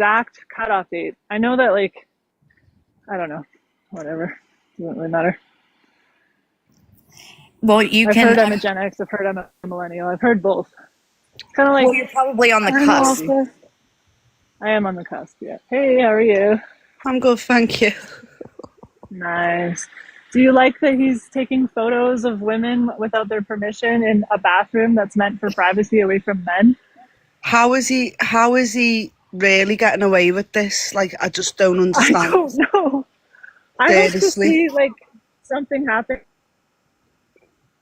exact cutoff date. I know that, like, I don't know, whatever. Doesn't really matter. Well, you I've can. heard I'm a Gen X. I've heard I'm a millennial. I've heard both. It's kind of Well, like, you're probably on I the don't know cusp. if the, I am on the cusp. Yeah. Hey, how are you? I'm good, thank you. Nice. Do you like that he's taking photos of women without their permission in a bathroom that's meant for privacy away from men? How is he really getting away with this? Like, I just don't I understand. don't know. I hope to Seriously. see like something happen,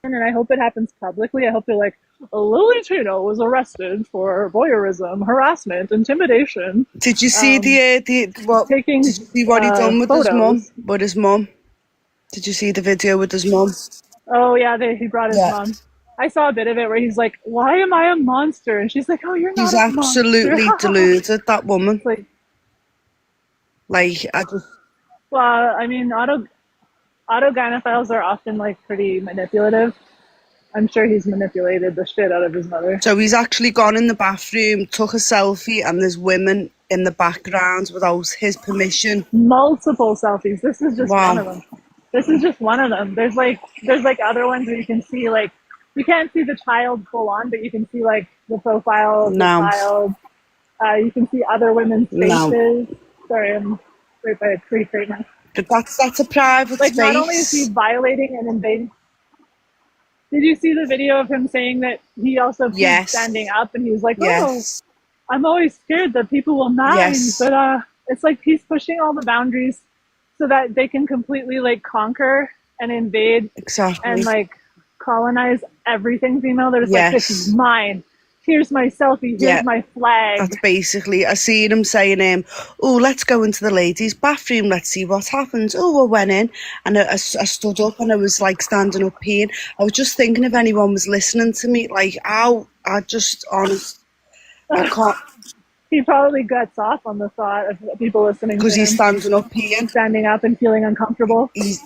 and I hope it happens publicly. I hope they're like, Lily Tino was arrested for voyeurism, harassment, intimidation, Did you see um, the what? taking Did you see what he done with his mum? photos. With his mum? Did you see the video with his mum? Oh yeah, he brought his Yeah. mom. I saw a bit of it where he's like, "Why am I a monster?" And she's like, "Oh, you're She's not a monster." absolutely deluded, that woman. It's like, Like, I just, well, I mean, autogynephiles are often like pretty manipulative. I'm sure he's manipulated the shit out of his mother. so he's actually gone in the bathroom, took a selfie, and there's women in the background without his permission. Multiple selfies. This is just one of Wow. them. This is just one of them. There's like other ones where you can see like you can't see the child full on, but you can see like the profile of the No. child. You can see other women's No. faces. Sorry, I'm right by a creek right now. But that's a private Like not only is he space. violating and invading. Did you see the video of him saying that he also keeps Yes. standing up and he was like, "Oh, Yes. I'm always scared that people will mind," Yes. but it's like he's pushing all the boundaries so that they can completely like conquer and invade and Exactly. like colonize everything female. They're just like, "This is Yes. mine. Here's my selfie. Yeah. Here's my flag." That's basically, I seen him saying, oh, let's go into the ladies' bathroom, let's see what happens. Oh, I went in and I stood up and I was like standing up peeing. I was just thinking if anyone was listening to me, like, I just, honest, I can't, He probably gets off on the thought of people listening to because he's him standing up peeing. standing up and feeling uncomfortable. He's,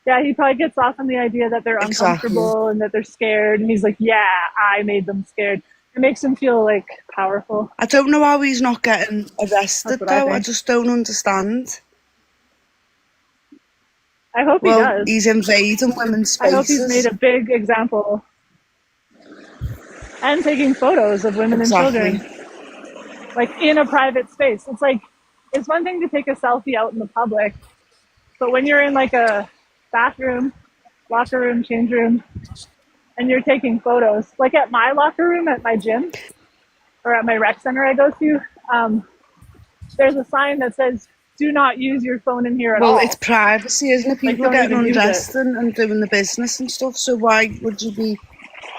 Yeah, he probably gets off on the idea that they're exactly. uncomfortable and that they're scared, and he's like, "Yeah, I made them scared." It makes him feel like powerful. I don't know how he's not getting That's arrested what I though, I think. just don't understand. I hope he Well, does. he's invading women's I hope he's made spaces. a big example and taking photos of women and Exactly. children, like in a private space. It's like, it's one thing to take a selfie out in the public, but when you're in like a bathroom, locker room, change room, and you're taking photos, like at my locker room at my gym or at my rec center I go to, there's a sign that says, "Do not use your phone in here at Well, it's all." privacy, isn't it? Like, People are don't getting even use it. undressed and doing the business and stuff. So why would you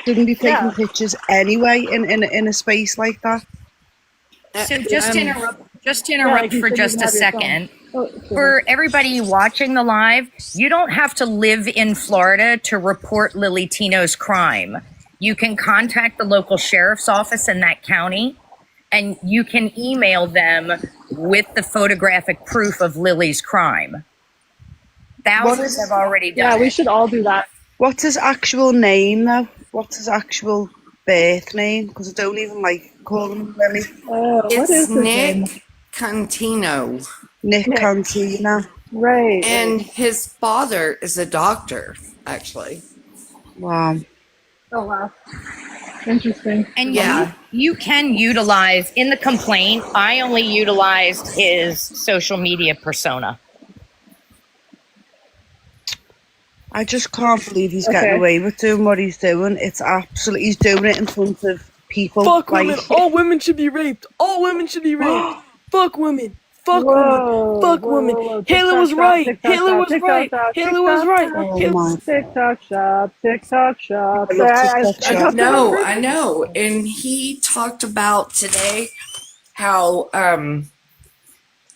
shouldn't be taking Yeah. pictures anyway in a space like that? So I'm, just to yeah, like interrupt you for shouldn't just even a have your phone. second. Oh, For everybody watching the live, you don't have to live in Florida to report Lily Tino's crime. You can contact the local sheriff's office in that county, and you can email them with the photographic proof of Lily's crime. What Thousands is have already yeah, done we it. should all do that. what's his actual name though? What's his actual birth name? Because I don't even like calling him Lily. What It's is his name? Nick Contino, Nick Nick. Cantina. Right, and right. his father is a doctor, actually. Wow. Oh wow, interesting. And Yeah. you can utilize, in the complaint, I only utilized his social media persona. I just can't believe he's getting Okay. away with doing what he's doing. It's absolutely, he's doing it in front of people. Fuck Like, women. All women should be raped. All women should be raped. Fuck women. Fuck women. Whoa, Fuck whoa, women. whoa, whoa. Hitler was TikTok shop, right. TikTok Hitler shop, was TikTok right. shop, Hitler was TikTok right. shop, oh my, TikTok shop, TikTok shop. I love TikTok I shop. talked to one No, I person. know. And he talked about today how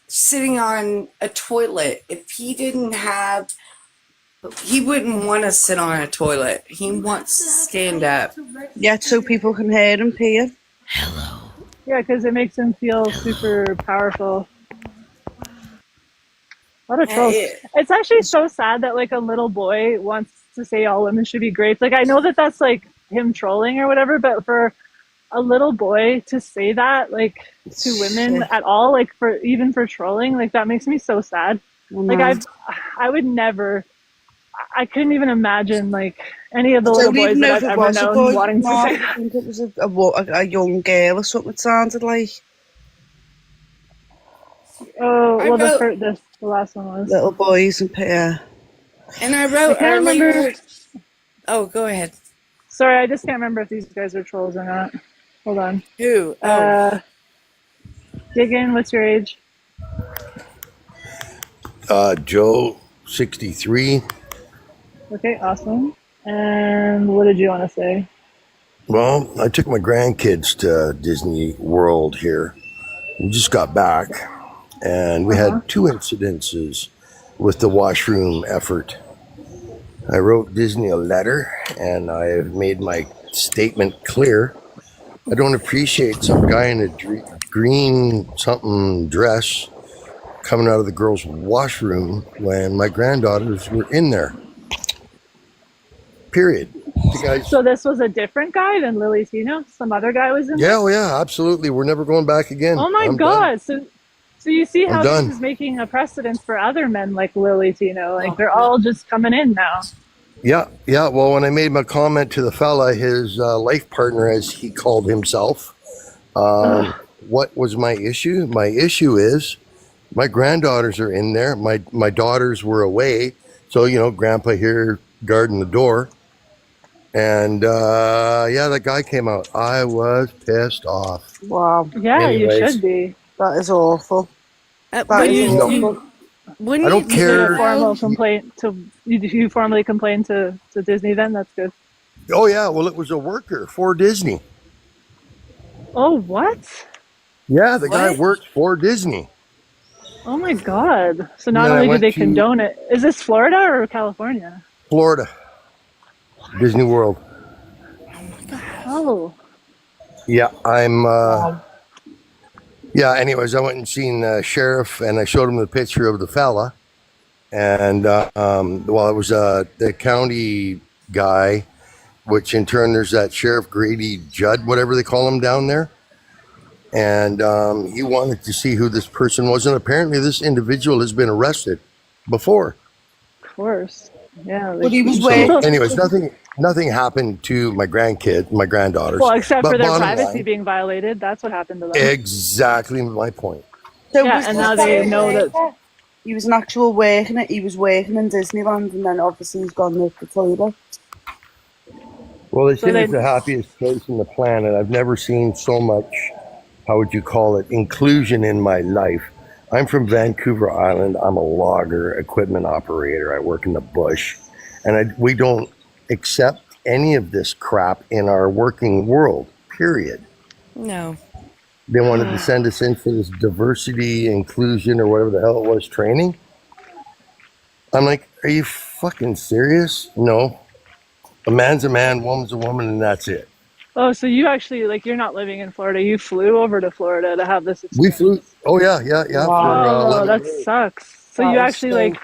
sitting on a toilet, if he didn't have, he wouldn't want to sit on a toilet. He wants to stand up. Yeah, so people can hear him peeing. Yeah, because it makes him feel super powerful. A lot of trolls. It's actually so sad that like a little boy wants to say all women should be great. Like I know that that's like him trolling or whatever, but for a little boy to say that, like, to women Shit. at all, like, for even for trolling, like, that makes me so sad. Like, know. I would never, I couldn't even imagine, like, any of the I little don't boys even that know I've if it ever was a known boy, wanting to Mark. say I that. think it was a young girl or something. It sounded like Oh, I well, wrote, the last one was. little boys and yeah. and I I wrote can't remember. earlier. Oh, go ahead. Sorry, I just can't remember if these guys are trolls or not. Hold on. Who? Oh, Uh, Diggin, what's your age? Joe, 63. Okay, awesome. And what did you want to say? Well, I took my grandkids to Disney World here. We just got back, and we Uh-huh. had two incidences with the washroom effort. I wrote Disney a letter, and I made my statement clear. I don't appreciate some guy in a green something dress coming out of the girls' washroom when my granddaughters were in there. Period. The guys, So this was a different guy than Lily Tino? Some other guy was in yeah, there? oh yeah, absolutely. We're never going back again. Oh my I'm done. God. So you see I'm how this done. is making a precedent for other men like Lily Tino. Like they're all just coming in now. Yeah, yeah. Well, when I made my comment to the fella, his life partner, as he called himself, what was my issue? My issue is my granddaughters are in there. My daughters were away, so Grandpa here guarding the door, and yeah, that guy came out. I was pissed off. Wow, Yeah, you Anyways, should be. that is awful. That but is you- awful. you wouldn't I you don't You did a care. formal complaint to you formally complained to Disney then? That's good. Oh yeah, well, it was a worker for Disney. Oh what? Yeah, the guy What? worked for Disney. Oh my God. So And not then I only did went they to condone it, is this Florida or California? Florida, Disney World. Oh. Yeah, I'm. Yeah. Anyways, I went and seen the sheriff, and I showed him the picture of the fella, and well, it was the county guy, which in turn there's that Sheriff Grady Judd, whatever they call him down there, and he wanted to see who this person was, and apparently this individual has been arrested before. Of course. Yeah. But he was So, waiting. anyways, nothing happened to my granddaughters. Well, except But for their bottom privacy line, being violated. That's what happened to them. exactly my point. So Yeah, was and this now guy they a know that. worker? He was an actual working it. He was working in Disneyland, and then obviously he's gone to Florida. Well, they So say they. it's the happiest place on the planet. I've never seen so much, how would you call it, inclusion in my life. I'm from Vancouver Island. I'm a logger, equipment operator. I work in the bush. And we don't accept any of this crap in our working world, period. No. They wanted to send us in for this diversity, inclusion, or whatever the hell it was, training. I'm like, are you fucking serious? No. A man's a man, woman's a woman, and that's it. Oh, so you actually like you're not living in Florida. You flew over to Florida to have this We experience. flew. Oh yeah, for Wow. Oh, 11 that days sucks. So That you is actually so. like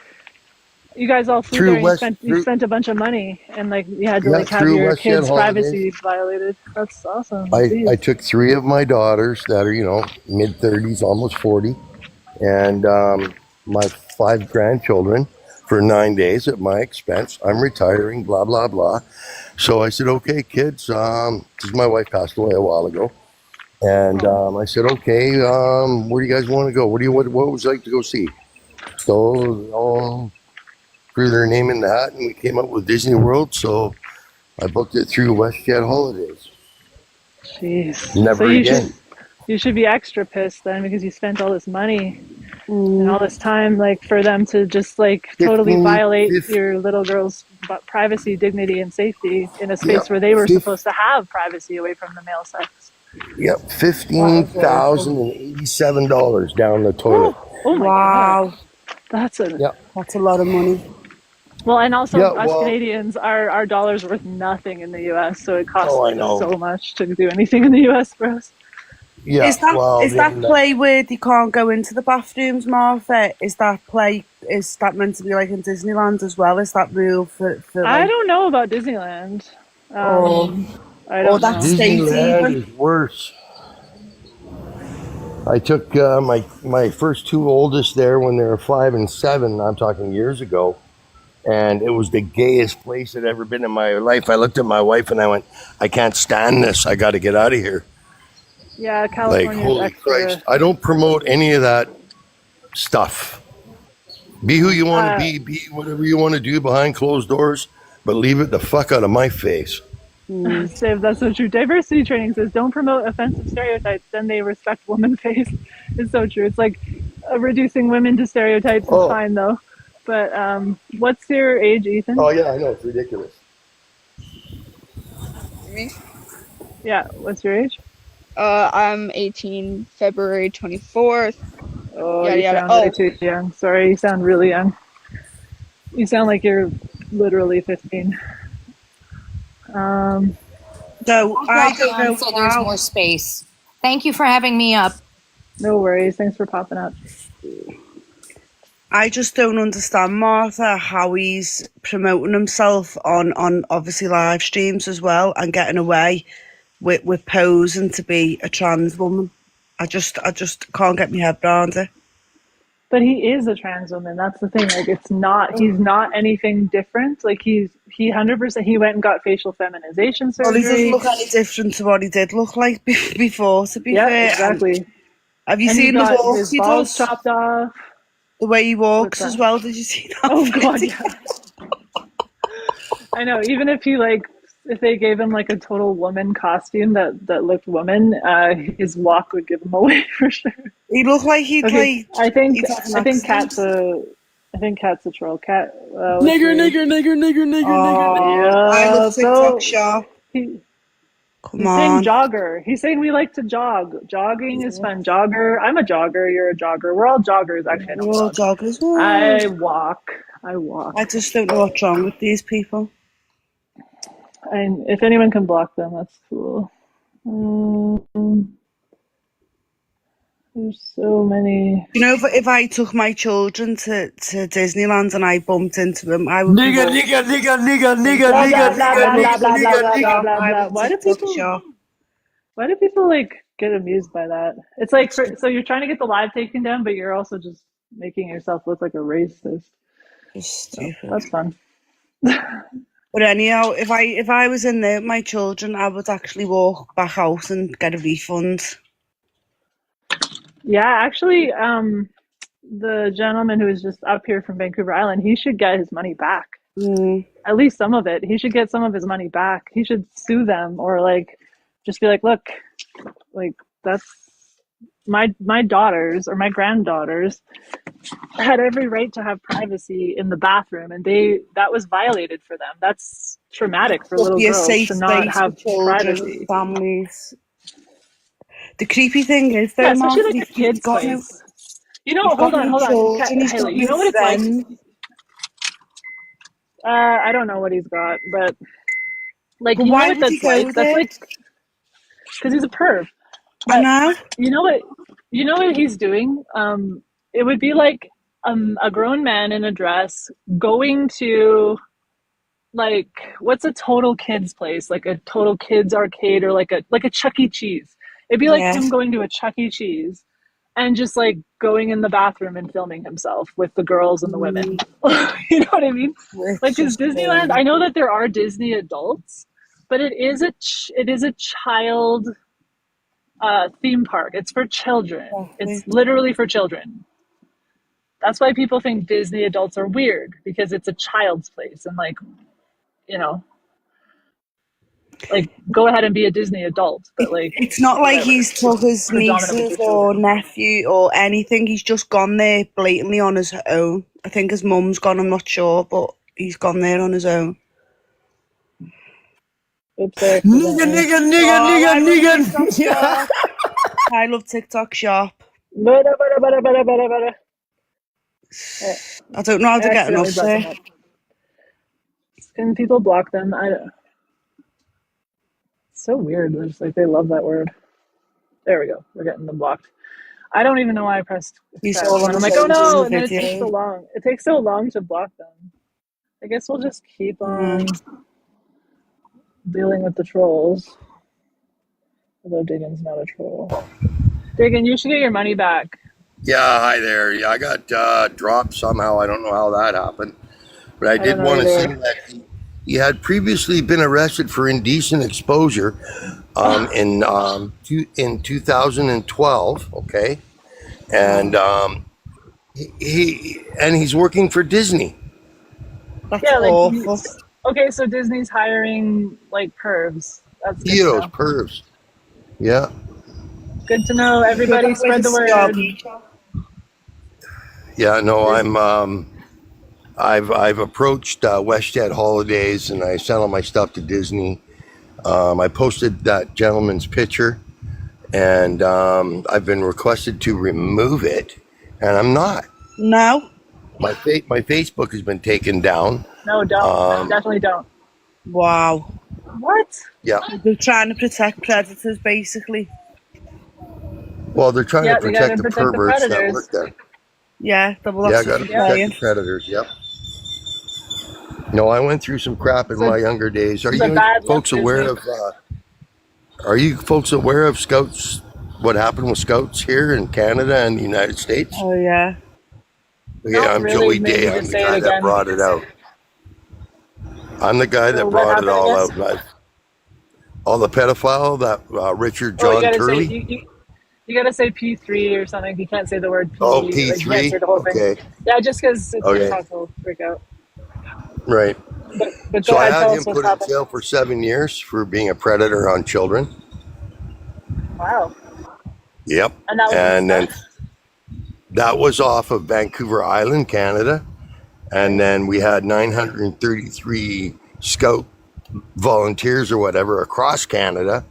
you guys all flew there through and West. you spent a bunch of money and like you had to Yeah, like have through your WestJet kids' holidays. privacy violated. That's awesome. I Jeez. took 3 of my daughters that are mid 30s, almost 40, and my 5 grandchildren for 9 days at my expense. I'm retiring, blah blah blah. So I said, okay, kids. Because my wife passed away a while ago, and I said, okay, where do you guys want to go? What would you like to go see? So threw their name in the hat, and we came up with Disney World. So I booked it through WestJet Holidays. Jeez. So Never again. you should be extra pissed then because you spent all this money Mm. and all this time like for them to just like totally 15, violate 15 your little girl's privacy, dignity, and safety in a yeah, space where they were 15, supposed to have privacy away from the male sex. yep, That is awful. $15,087 down the toilet. Oh my God. Wow, That's a Yeah, that's a lot of money. well, and also yeah. us Well, Canadians, our dollar's worth nothing in the U.S., so it costs oh, I like know. so much to do anything in the U.S. for us. Yeah, Is that well, is that then play where they can't go into the bathrooms, Martha? Is that meant to be like in Disneyland as well? Is that rule for I like? don't know about Disneyland. Oh, I Or don't that know. state Disneyland even. is worse. I took my first two oldest there when they were 5 and 7. I'm talking years ago, and it was the gayest place I'd ever been in my life. I looked at my wife and I went, "I can't stand this. I got to get out of here." Yeah, Like, California is holy extra. Christ! I don't promote any of that stuff. Be who you want to Uh, be. Be whatever you want to do behind closed doors, but leave it the fuck out of my face. Mm. Steve, that's so true. Diversity training says don't promote offensive stereotypes, then they respect woman face. It's so true. It's like reducing women to stereotypes is Oh, fine though. But what's your age, Ethan? oh yeah, I know it's ridiculous. Me? Yeah, what's your age? I'm 18, February 24th. Oh, Yada you yada. sound way Oh, too young. Sorry, you sound really young. You sound like you're literally 15. Um, So I'll I drop don't down know so there's how. more space. Thank you for having me up. no worries. Thanks for popping up. I just don't understand, Martha, how he's promoting himself on obviously live streams as well and getting away with posing to be a trans woman. I just can't get my head around it. But he is a trans woman. That's the thing. Like, it's not. He's not anything different. Like, he 100%. He went and got facial feminization Well, he doesn't surgery. look any different to what he did look like before, to be Yeah, fair. And exactly. have you And he seen the got walk his he balls does? chopped off. The way he What's walks as that? well. Did you see that Oh God, video? yeah. I know. Even if he like, if they gave him like a total woman costume that looked woman, his walk would give him away for sure. He looked like he'd Okay, like I think he'd had an I think accident. Cat's a troll. Cat. What's Nigger, your age? nigger, nigger, nigger, nigger, nigger. I Yeah. love TikTok So shop. he Come he's saying on. jogger. He's saying we like to jog. Jogging is fun. Jogger. I'm a jogger. You're a jogger. We're all joggers. Actually, I don't We're all jog. joggers. Woo. I walk. I walk. I just don't know what's wrong with these people. And if anyone can block them, that's cool. There's so many. You know, if I took my children to Disneyland and I bumped into them, I would be Nigga, walking nigga, nigga, nigga, nigga, Blah nigga, blah blah I nigga, blah love blah nigga, blah blah nigga, TikTok blah blah nigga. shop. blah I blah. love TikTok shop. Why do people like get amused by that? It's like so you're trying to get the live taken down, but you're also just making yourself look like a racist. Just So stupid. that's fun. But anyhow, if I was in there with my children, I would actually walk back out and get a refund. Yeah, actually, the gentleman who was just up here from Vancouver Island, he should get his money back. Mm. At least some of it. He should get some of his money back. He should sue them or like just be like, look, like that's my daughters or my granddaughters had every right to have privacy in the bathroom and that was violated for them. That's traumatic for Should little be a girls safe to not space for have children and privacy. families. The creepy thing is, Yeah, though, especially Martha, like a he's kid's got no, place. You know, he's got no hold on. children. He's got Haley, you no know what it's like? friends. I don't know what he's got, but like, But you know why what would he that's go like? That's there? like, because he's a perv. I But know. you know what he's doing? It would be like a grown man in a dress going to like what's a total kids place, like a total kids arcade or like a Chuck E. Cheese. It'd be like Yeah. him going to a Chuck E. Cheese and just like going in the bathroom and filming himself with the girls and the women. You know what I mean? It's Like, is just Disneyland? I know that there are Disney adults, but it is a child theme park. It's for children. exactly. It's literally for children. That's why people think Disney adults are weird because it's a child's place and like, you know, like go ahead and be a Disney adult, but like It's not like whatever. he's took his Predominantly nieces for or children. nephew or anything. He's just gone there blatantly on his own. I think his mum's gone, I'm not sure, but he's gone there on his own. Oops, Nigga, nigga, nigga, Oh, nigga, I love nigga. TikTok shop. I love TikTok shop. I I don't know how to get accidentally enough brought them there. up. Can people block them? It's so weird. They're just like they love that word. There we go. We're getting them blocked. I don't even know why I pressed He's accept. all on And I'm his like, oh own doing no, the and then it takes so video. long. It takes so long to block them. I guess we'll just keep on dealing with the trolls. Although Diggins not a troll. Diggin, you should get your money back. Yeah, hi there. Yeah, I got dropped somehow. I don't know how that happened, but I don't did know want to say either. that he had previously been arrested for indecent exposure in 2012. Okay, and he's working for Disney. That's Yeah, like awful. okay, so Disney's hiring like pervs. That's good to Pedos, know. pervs. Yeah. Good to know. Everybody spread the word. Yeah, no, I've approached WestJet Holidays and I sent all my stuff to Disney. I posted that gentleman's picture and I've been requested to remove it, and I'm not. No? My Facebook has been taken down. No, don't. Definitely don't. Wow. What? Yeah. They're trying to protect predators, basically. Well, they're trying Yeah, to they gotta protect the protect the perverts that predators. work there. Yeah, Yeah, that's got what to you're protect saying. the predators. Yep. No, I went through some crap in So- my younger days. Are it's a you bad folks look, aware Disney. of? Are you folks aware of Scouts? What happened with Scouts here in Canada and the United States? Oh, yeah. Okay, Not I'm really, Joey maybe Day. I'm just the say it guy that again. brought it out. I'm the guy So that what brought it happened all again? out. All the pedophile, that Richard Oh, you John gotta say Turley. you gotta say P3 or something. You can't say the word P. Oh, Like, you can't P3. say the whole thing. Okay, Yeah, just because Okay. TikTok will freak out. right. But So go I ahead, had tell him us what's put in happened. jail for 7 years for being a predator on children. Wow. Yep. And that was And then incest? that was off of Vancouver Island, Canada. And then we had 933 Scout volunteers or whatever across Canada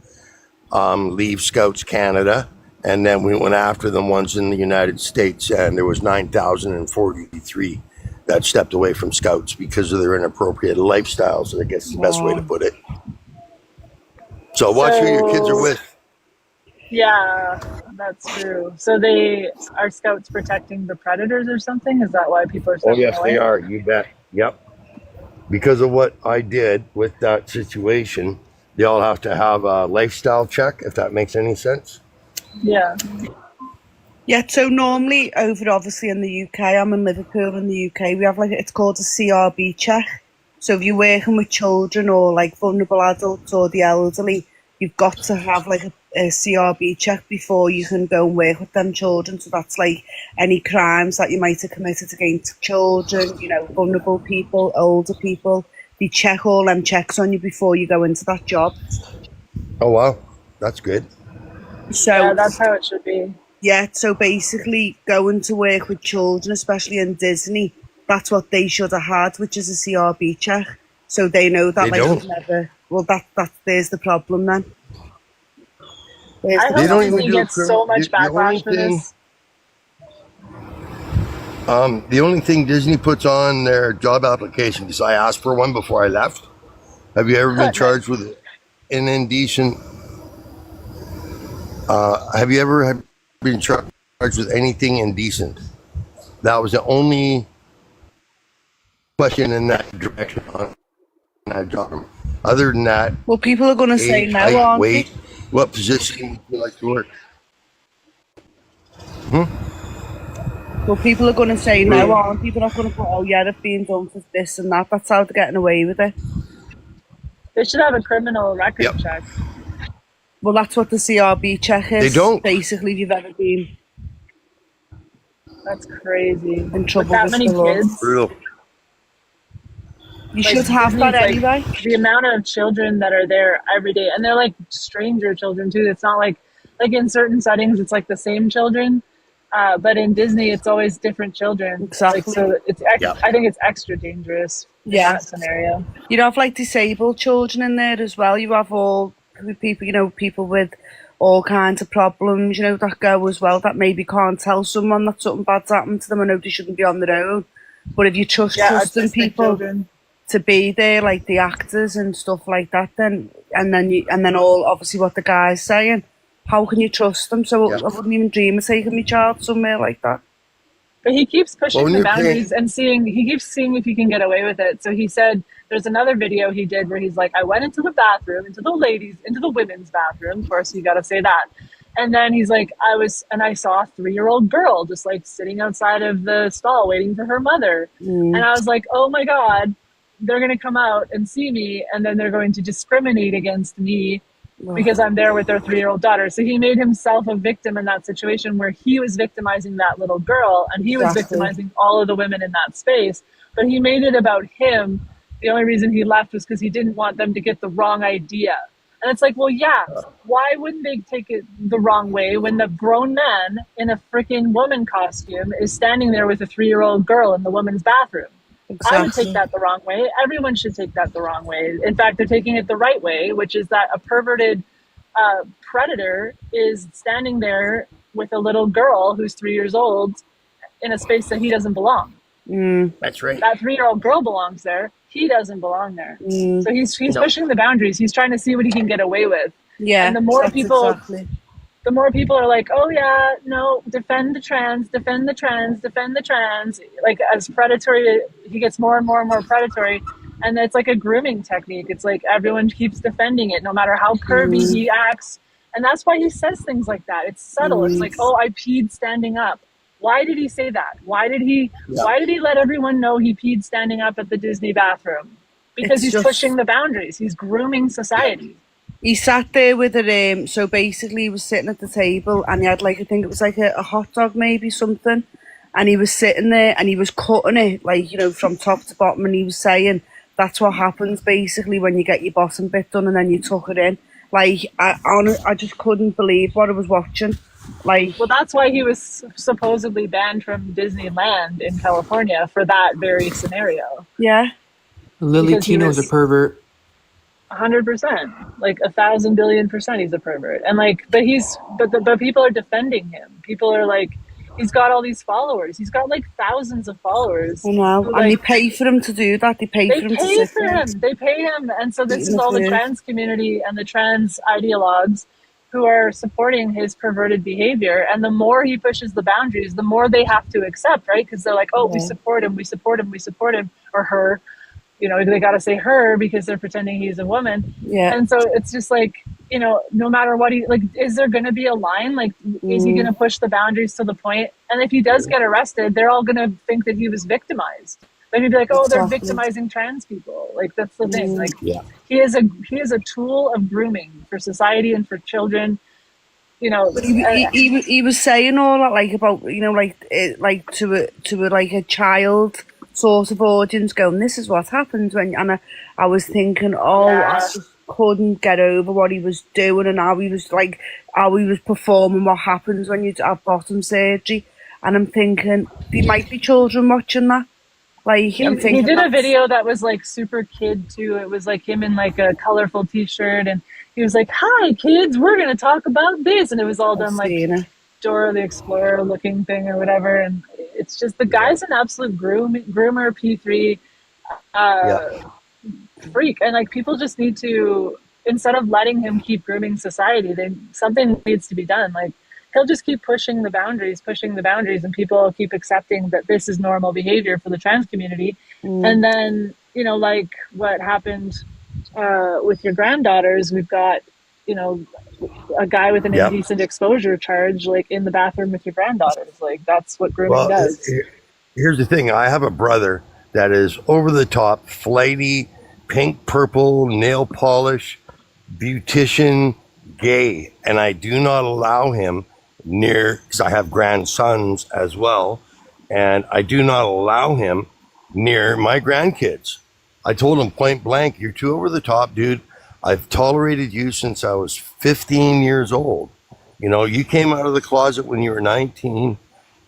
leave Scouts Canada. And then we went after the ones in the United States, and there was 9,043 that stepped away from Scouts because of their inappropriate lifestyles, I guess is the best way to Wow. put it. So watch who your kids are So with. yeah, that's true. So they are scouts protecting the predators or something? Is that why people are Oh, stepping yes, they away? are. You bet. Yep. Because of what I did with that situation, they all have to have a lifestyle check, if that makes any sense. Yeah. Yeah, so normally over obviously in the UK, I'm in Liverpool in the UK, we have like, it's called a CRB check. So if you're working with children or like vulnerable adults or the elderly, you've got to have like a CRB check before you can go and work with them children. So that's like any crimes that you might have committed against children, you know, vulnerable people, older people. They check all them checks on you before you go into that job. Oh, wow. That's good. Yeah, So that's how it should be. yeah, so basically going to work with children, especially in Disney, that's what they should have had, which is a CRB check. So they know that They like don't. you've never, well there's the problem then. There's I the They hope don't problem. even Disney do a gets so much the only backlash for thing, this. the only thing Disney puts on their job application, because I asked for one before I left. Have you ever been Nice. charged with an indecent? Have you ever been charged with anything indecent? That was the only question in that direction on that job. Other than that, Well, people are going to say age, no, height, aren't they? weight, what position would you like to work? Well, people are going to say no, aren't they? They're not going to put, oh yeah, they've been done for this and that. That's how they're getting away with it. They should have a criminal record Yep. check. Well, that's what the CRB check is. They don't. Basically, if you've ever been That's crazy. in With trouble that with many the law. kids, Brutal. You like should have Disney's that like anyway. the amount of children that are there every day, and they're like stranger children too. It's not like in certain settings it's like the same children, but in Disney it's always different children. Exactly. Like so, Yep. I think it's extra dangerous in Yeah. that scenario. You have like disabled children in there as well. You have all people, you know, people with all kinds of problems, you know, that go as well, that maybe can't tell someone that something bad's happened to them. I know they shouldn't be on their own. But if you trusting Autistic people children. to be there, like the actors and stuff like that, then and then all obviously what the guy's saying, how can you trust them? So Yep. I wouldn't even dream of taking my child somewhere like that. But he keeps pushing when the you're paying, boundaries and he keeps seeing if he can get away with it. So he said there's another video he did where he's like, I went into the bathroom, into the women's bathroom. Of course, you got to say that. And then he's like, I saw a 3-year-old girl just like sitting outside of the stall waiting for her mother. And I was like, oh my God, they're going to come out and see me. And then they're going to discriminate against me because I'm there with their 3-year-old daughter. So he made himself a victim in that situation where he was victimizing that little girl and he was victimizing all of the women in that space. But he made it about him. The only reason he left was because he didn't want them to get the wrong idea. And it's like, well, yeah, why wouldn't they take it the wrong way when the grown man in a freaking woman costume is standing there with a 3-year-old girl in the women's bathroom? I would take that the wrong way. Everyone should take that the wrong way. In fact, they're taking it the right way, which is that a perverted predator is standing there with a little girl who's 3 years old in a space that he doesn't belong. That's right. That 3-year-old girl belongs there. He doesn't belong there. So he's pushing the boundaries. He's trying to see what he can get away with. Yeah. And the more people are like, oh yeah, no, defend the trans. Like as predatory, he gets more and more and more predatory. And it's like a grooming technique. It's like everyone keeps defending it, no matter how curvy he acts. And that's why he says things like that. It's subtle. It's like, oh, I peed standing up. Why did he say that? Why did he let everyone know he peed standing up at the Disney bathroom? Because he's pushing the boundaries. He's grooming society. He sat there with it. So basically, he was sitting at the table, and he had like, I think it was like a hot dog, maybe something, and he was sitting there and he was cutting it like, you know, from top to bottom, and he was saying that's what happens basically when you get your bottom bit done and then you tuck it in. Like I just couldn't believe what I was watching. Like, well, that's why he was supposedly banned from Disneyland in California for that very scenario. Yeah. Lily Tino's a pervert. 100%, like 1,000 billion %, he's a pervert. And like, but people are defending him. People are like, he's got all these followers. He's got like thousands of followers. I know, who, and they pay for him to do that. They pay for him to sit there. They pay him, and so this is all the trans community and the trans ideologues who are supporting his perverted behavior. And the more he pushes the boundaries, the more they have to accept, right? Because they're like, oh, we support him, or her. You know, they got to say her because they're pretending he's a woman. Yeah. And so it's just like, you know, no matter what is there going to be a line? Like, is he going to push the boundaries to the point? And if he does get arrested, they're all going to think that he was victimized. Then he'd be like, oh, they're victimizing trans people. Like, that's the thing. Like, he is a tool of grooming for society and for children. You know, he was saying all that, like, about, you know, like to a child sort of audience, going, this is what happens when, and I was thinking, I just couldn't get over what he was doing and how he was performing, what happens when you have bottom surgery. And I'm thinking, there might be children watching that. Like, he did a video that was like super kid too. It was like him in like a colorful t-shirt, and he was like, hi kids, we're gonna talk about this, and it was all done like Dora the Explorer looking thing or whatever. And it's just, the guy's an absolute groomer P3 freak, and like, people just need to, instead of letting him keep grooming society, something needs to be done. Like, he'll just keep pushing the boundaries, and people keep accepting that this is normal behavior for the trans community. And then, you know, like what happened with your granddaughters, we've got, you know, a guy with an indecent exposure charge, like, in the bathroom with your granddaughters. Like, that's what grooming does. Here's the thing. I have a brother that is over the top, flighty, pink, purple, nail polish, beautician, gay. And I do not allow him near, because I have grandsons as well, and I do not allow him near my grandkids. I told him point blank, you're too over the top, dude. I've tolerated you since I was 15 years old. You know, you came out of the closet when you were 19,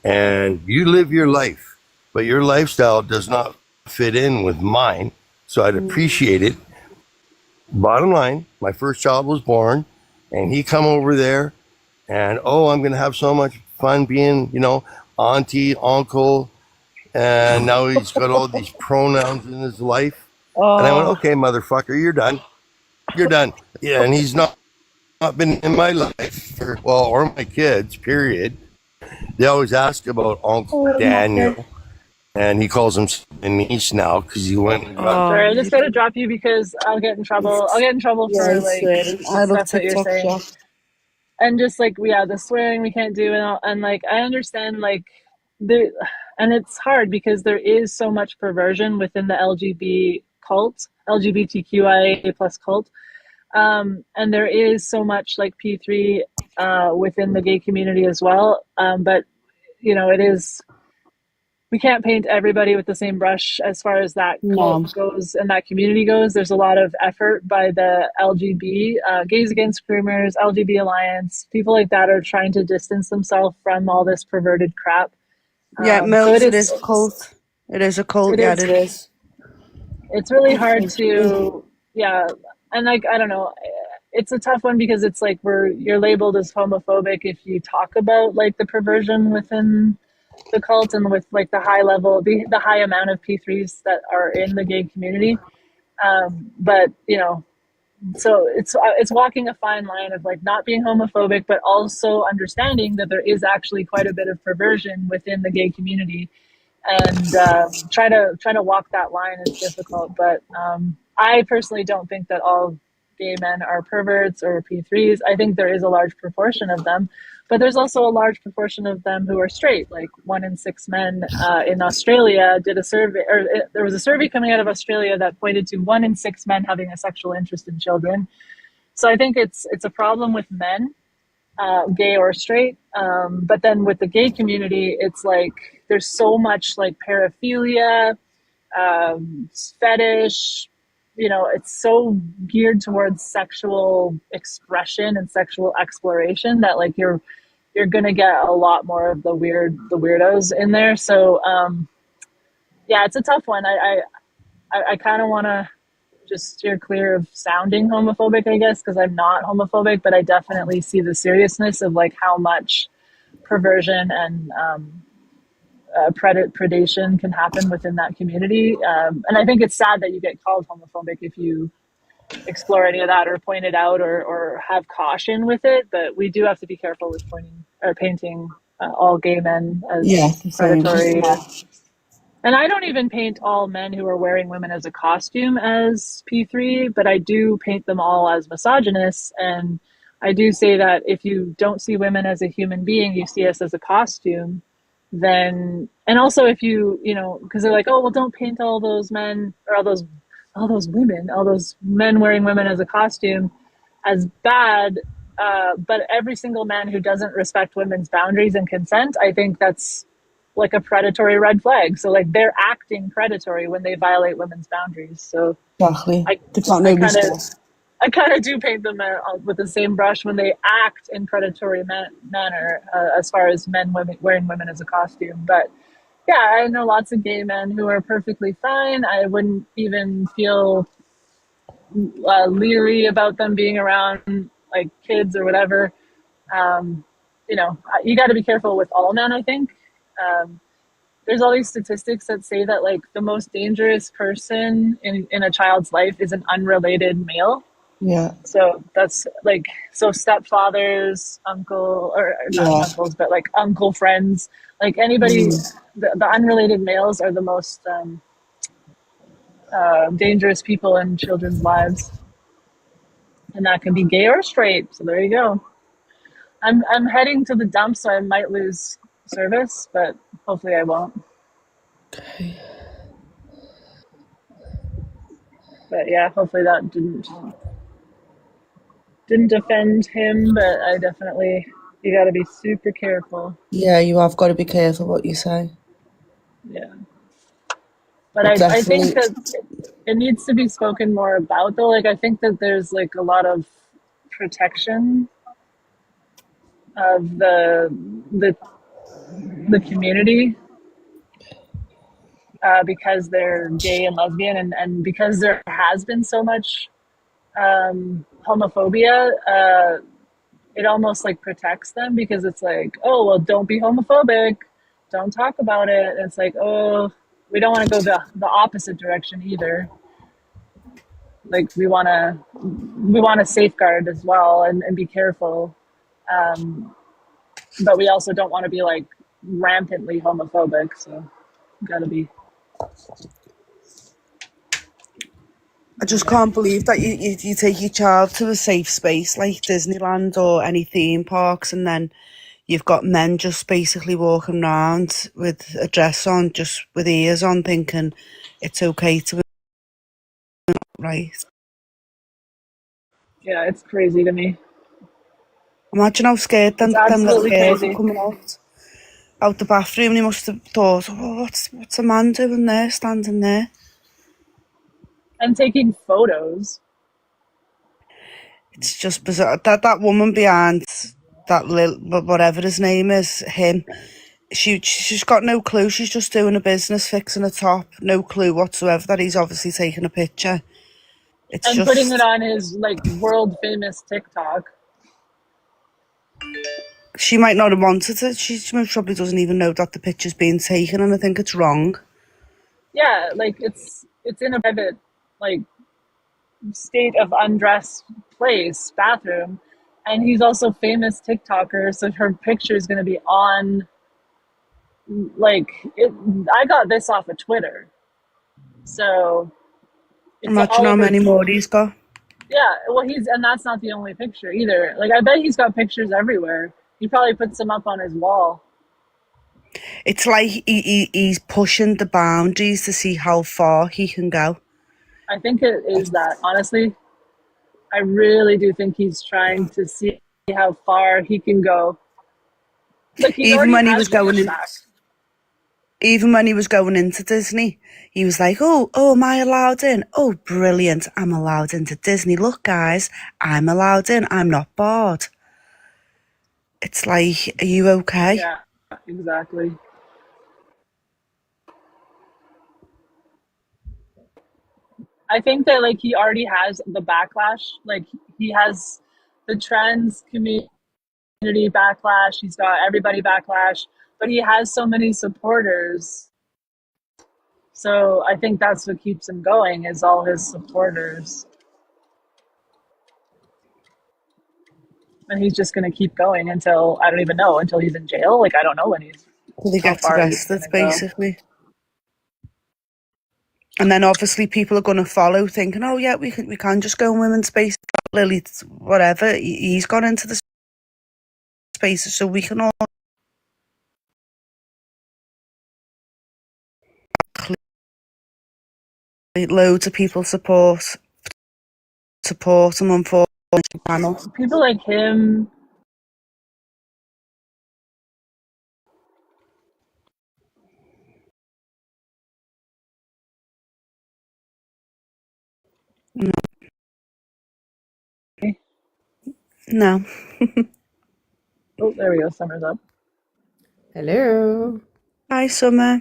and you live your life, but your lifestyle does not fit in with mine. So I'd appreciate it. Bottom line, my first child was born, and he come over there, and I'm going to have so much fun being, you know, auntie, uncle, and now he's got all these pronouns in his life. And I went, okay, motherfucker, you're done. You're done. Yeah, and he's not been in my life or my kids, period. They always ask about Uncle Daniel, and he calls him Denise now because he went and got. Sorry, I just gotta drop you because I'll get in trouble. I'll get in trouble Yeah, for he's like swearing. the I love stuff that you're TikTok saying. shop. And just like yeah, the swearing we can't do, and like I understand like the, and it's hard because there is so much perversion within the LGBTQIA plus cult, and there is so much like P3 within the gay community as well. But you know, it is, we can't paint everybody with the same brush as far as that cult No. goes and that community goes. There's a lot of effort by the LGB, Gays Against Groomers, LGB Alliance, people like that are trying to distance themselves from all this perverted crap. Yeah, So Mills, it is a cult. It is a cult, it yeah, is, it is. it's really hard to, yeah. And like, I don't know, it's a tough one because it's like you're labeled as homophobic if you talk about like the perversion within the cult and with like the high level, the high amount of P3s that are in the gay community. But you know, so it's walking a fine line of like not being homophobic, but also understanding that there is actually quite a bit of perversion within the gay community, and trying to walk that line is difficult. But I personally don't think that all gay men are perverts or P3s. I think there is a large proportion of them, but there's also a large proportion of them who are straight. Like 1 in 6 men in Australia did a survey, or there was a survey coming out of Australia that pointed to 1 in 6 men having a sexual interest in children. So I think it's a problem with men, gay or straight. But then with the gay community, it's like there's so much like paraphilia, fetish, you know, it's so geared towards sexual expression and sexual exploration that like you're gonna get a lot more of the weirdos in there. So yeah, it's a tough one. I kind of want to just steer clear of sounding homophobic, I guess, because I'm not homophobic, but I definitely see the seriousness of like how much perversion and predation can happen within that community. And I think it's sad that you get called homophobic if you explore any of that or point it out or have caution with it. But we do have to be careful with pointing or painting all gay men as predatory. And I don't even paint all men who are wearing women as a costume as P3, but I do paint them all as misogynists. And I do say that if you don't see women as a human being, you see us as a costume, then, and also if you know, because they're like, oh, well, don't paint all those men or all those women, all those men wearing women as a costume as bad. But every single man who doesn't respect women's boundaries and consent, I think that's like a predatory red flag. So like they're acting predatory when they violate women's boundaries. So Exactly. I kind of do paint them with the same brush when they act in predatory manner as far as wearing women as a costume. But yeah, I know lots of gay men who are perfectly fine. I wouldn't even feel leery about them being around like kids or whatever. You know, you got to be careful with all men, I think. There's all these statistics that say that like the most dangerous person in a child's life is an unrelated male. Yeah. So that's like, so stepfathers, uncle, or not uncles, but like uncle friends, like anybody, the unrelated males are the most dangerous people in children's lives. And that can be gay or straight. So there you go. I'm heading to the dump, so I might lose service, but hopefully I won't. Okay. But yeah, hopefully that didn't offend him, but I definitely, you got to be super careful. Yeah, you have got to be careful what you say. Yeah. But I think that it needs to be spoken more about, though. Like, I think that there's like a lot of protection of the community because they're gay and lesbian, and because there has been so much homophobia, it almost like protects them because it's like, oh, well, don't be homophobic, don't talk about it. And it's like, oh, we don't want to go the opposite direction either. Like we want to safeguard as well and be careful. but we also don't want to be like rampantly homophobic. So gotta be. I just can't believe that you take your child to a safe space like Disneyland or any theme parks, and then you've got men just basically walking around with a dress on, just with ears on, thinking it's okay to be right. Yeah, it's crazy to me. Imagine how scared It's them little absolutely girls were crazy. coming out the bathroom. They must have thought, oh, what's a man doing there, standing there? And taking photos. It's just bizarre. That woman behind that whatever his name is, him. She's got no clue. She's just doing a business, fixing a top. No clue whatsoever that he's obviously taking a picture. It's And putting it just on his like world famous TikTok. she might not have wanted it. She probably doesn't even know that the picture's being taken, and I think it's wrong. Yeah, like it's in a private like state of undressed place, bathroom. And he's also famous TikToker, so her picture is gonna be on like it. I got this off of Twitter. So it's Imagine all how over. many more he's got. Yeah, well, and that's not the only picture either. Like, I bet he's got pictures everywhere. He probably puts them up on his wall. It's like he's pushing the boundaries to see how far he can go. I think it is that. Honestly, I really do think he's trying to see how far he can go. Like, he Even already when he has was the going in, back. even when he was going into Disney, he was like, oh, am I allowed in? Oh, brilliant. I'm allowed into Disney. Look, guys, I'm allowed in. I'm not bored. It's like, are you okay? Yeah, exactly. I think that, like, he already has the backlash. Like, he has the trans community backlash. He's got everybody backlash, but he has so many supporters. So I think that's what keeps him going is all his supporters. And he's just going to keep going until, I don't even know, until he's in jail. Like, I don't know when Till he how gets far he's arrested, going to go. basically. And then obviously people are going to follow, thinking, oh yeah, we can just go in women's space. Lily, whatever, he's gone into the spaces, so we can all loads of people support him on four panel. People like him, No. oh, there we go, Summer's up. Hello. Hi, Summer.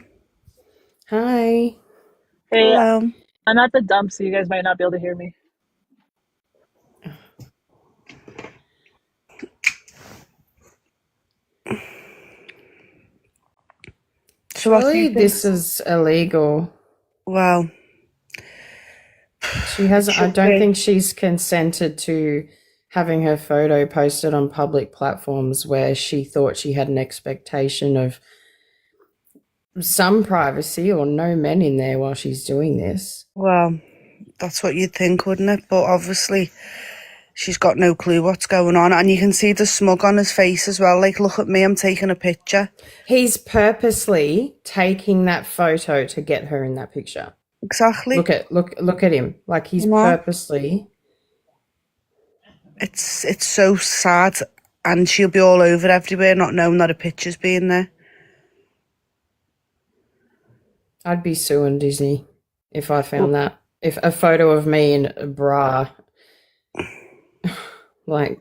Hi. Hey, Hello. I'm at the dump, so you guys might not be able to hear me. So what do Surely you think? this is illegal. Well, She hasn't. I should don't be. think she's consented to having her photo posted on public platforms where she thought she had an expectation of some privacy or no men in there while she's doing this. Well, that's what you'd think, wouldn't it? But obviously, she's got no clue what's going on. And you can see the smug on his face as well. Like, look at me, I'm taking a picture. He's purposely taking that photo to get her in that picture. Exactly. Look at him. Like he's What? purposely. It's so sad. And she'll be all over everywhere, not knowing that a picture's being there. I'd be suing Disney if I found that. If a photo of me in a bra, like,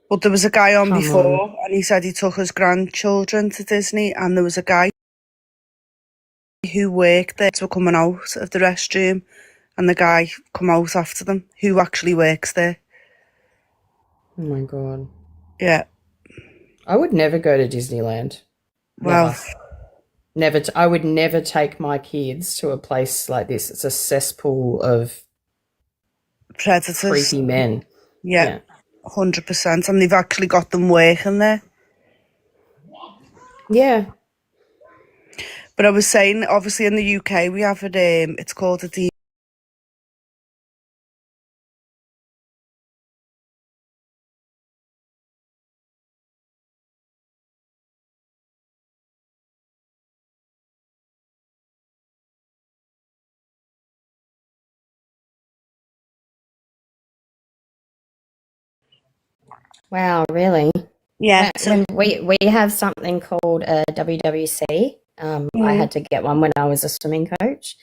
But there was a guy on Come before, on. and he said he took his grandchildren to Disney, and there was a guy who worked there were coming out of the restroom, and the guy come out after them, who actually works there. oh my God. Yeah. I would never go to Disneyland. Well, Never. I would never take my kids to a place like this. It's a cesspool of predators. creepy men. Yeah, 100%. And they've actually got them working there. Yeah. But I was saying, obviously in the UK, we have it. It's called a D. Wow, really? Yeah. So When we have something called a WWC. I mm, had to get one when I was a swimming coach.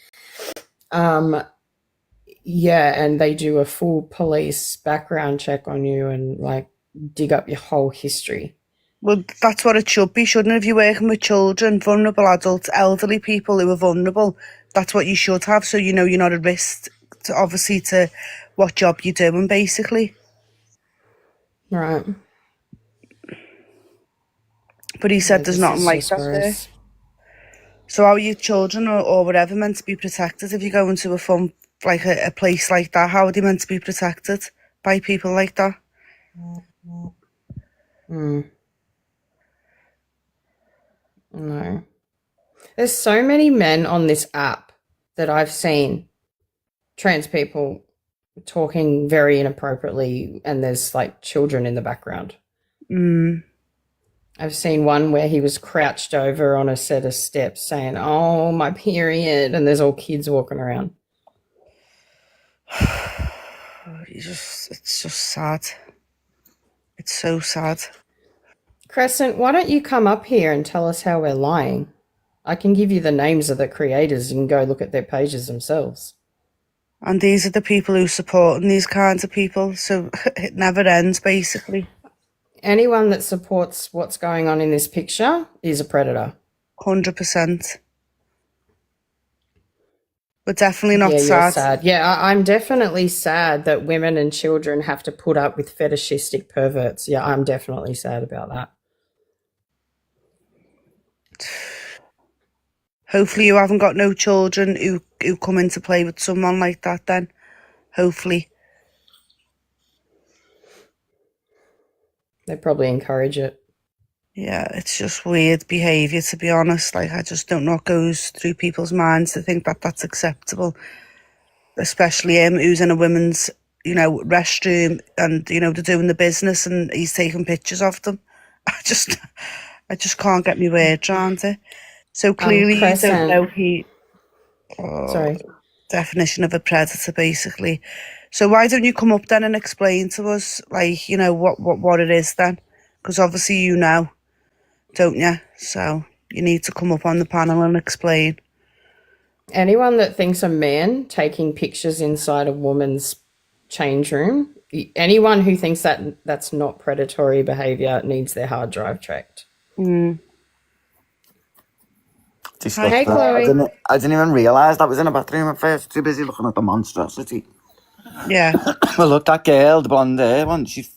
Yeah, and they do a full police background check on you and like dig up your whole history. well, that's what it should be, shouldn't it? If you're working with children, vulnerable adults, elderly people who are vulnerable, that's what you should have. So you know you're not at risk. To obviously to what job you're doing, basically. Right. But he said there's This nothing is like just that there. gross. So how are your children or whatever meant to be protected if you go into a fun like a place like that? How are they meant to be protected by people like that? No. There's so many men on this app that I've seen, trans people talking very inappropriately, and there's like children in the background. I've seen one where he was crouched over on a set of steps saying, "Oh, my period," and there's all kids walking around. It's just sad. It's so sad. Crescent, why don't you come up here and tell us how we're lying? I can give you the names of the creators. You can go look at their pages themselves. And these are the people who supporting these kinds of people. So it never ends, basically. Anyone that supports what's going on in this picture is a predator. 100%. But definitely not Yeah, sad. you're sad. Yeah, I'm definitely sad that women and children have to put up with fetishistic perverts. Yeah, I'm definitely sad about that. Hopefully you haven't got no children who come into play with someone like that then. Hopefully. They probably encourage it. Yeah, it's just weird behaviour, to be honest. Like, I just don't know what goes through people's minds to think that that's acceptable. Especially him, who's in a women's, restroom and, they're doing the business and he's taking pictures of them. I just can't get my words around it. So clearly you don't Crescent. know Sorry. definition of a predator, basically. So why don't you come up then and explain to us, like, what it is then? Because obviously you know, don't you? So you need to come up on the panel and explain. Anyone that thinks a man taking pictures inside a woman's change room, anyone who thinks that that's not predatory behavior needs their hard drive tracked. Disgusting. Hey, Chloe. I didn't even realise that was in a bathroom at first. Too busy looking at the monstrosity. Yeah, Well, look, that girl, the blonde hair one, she's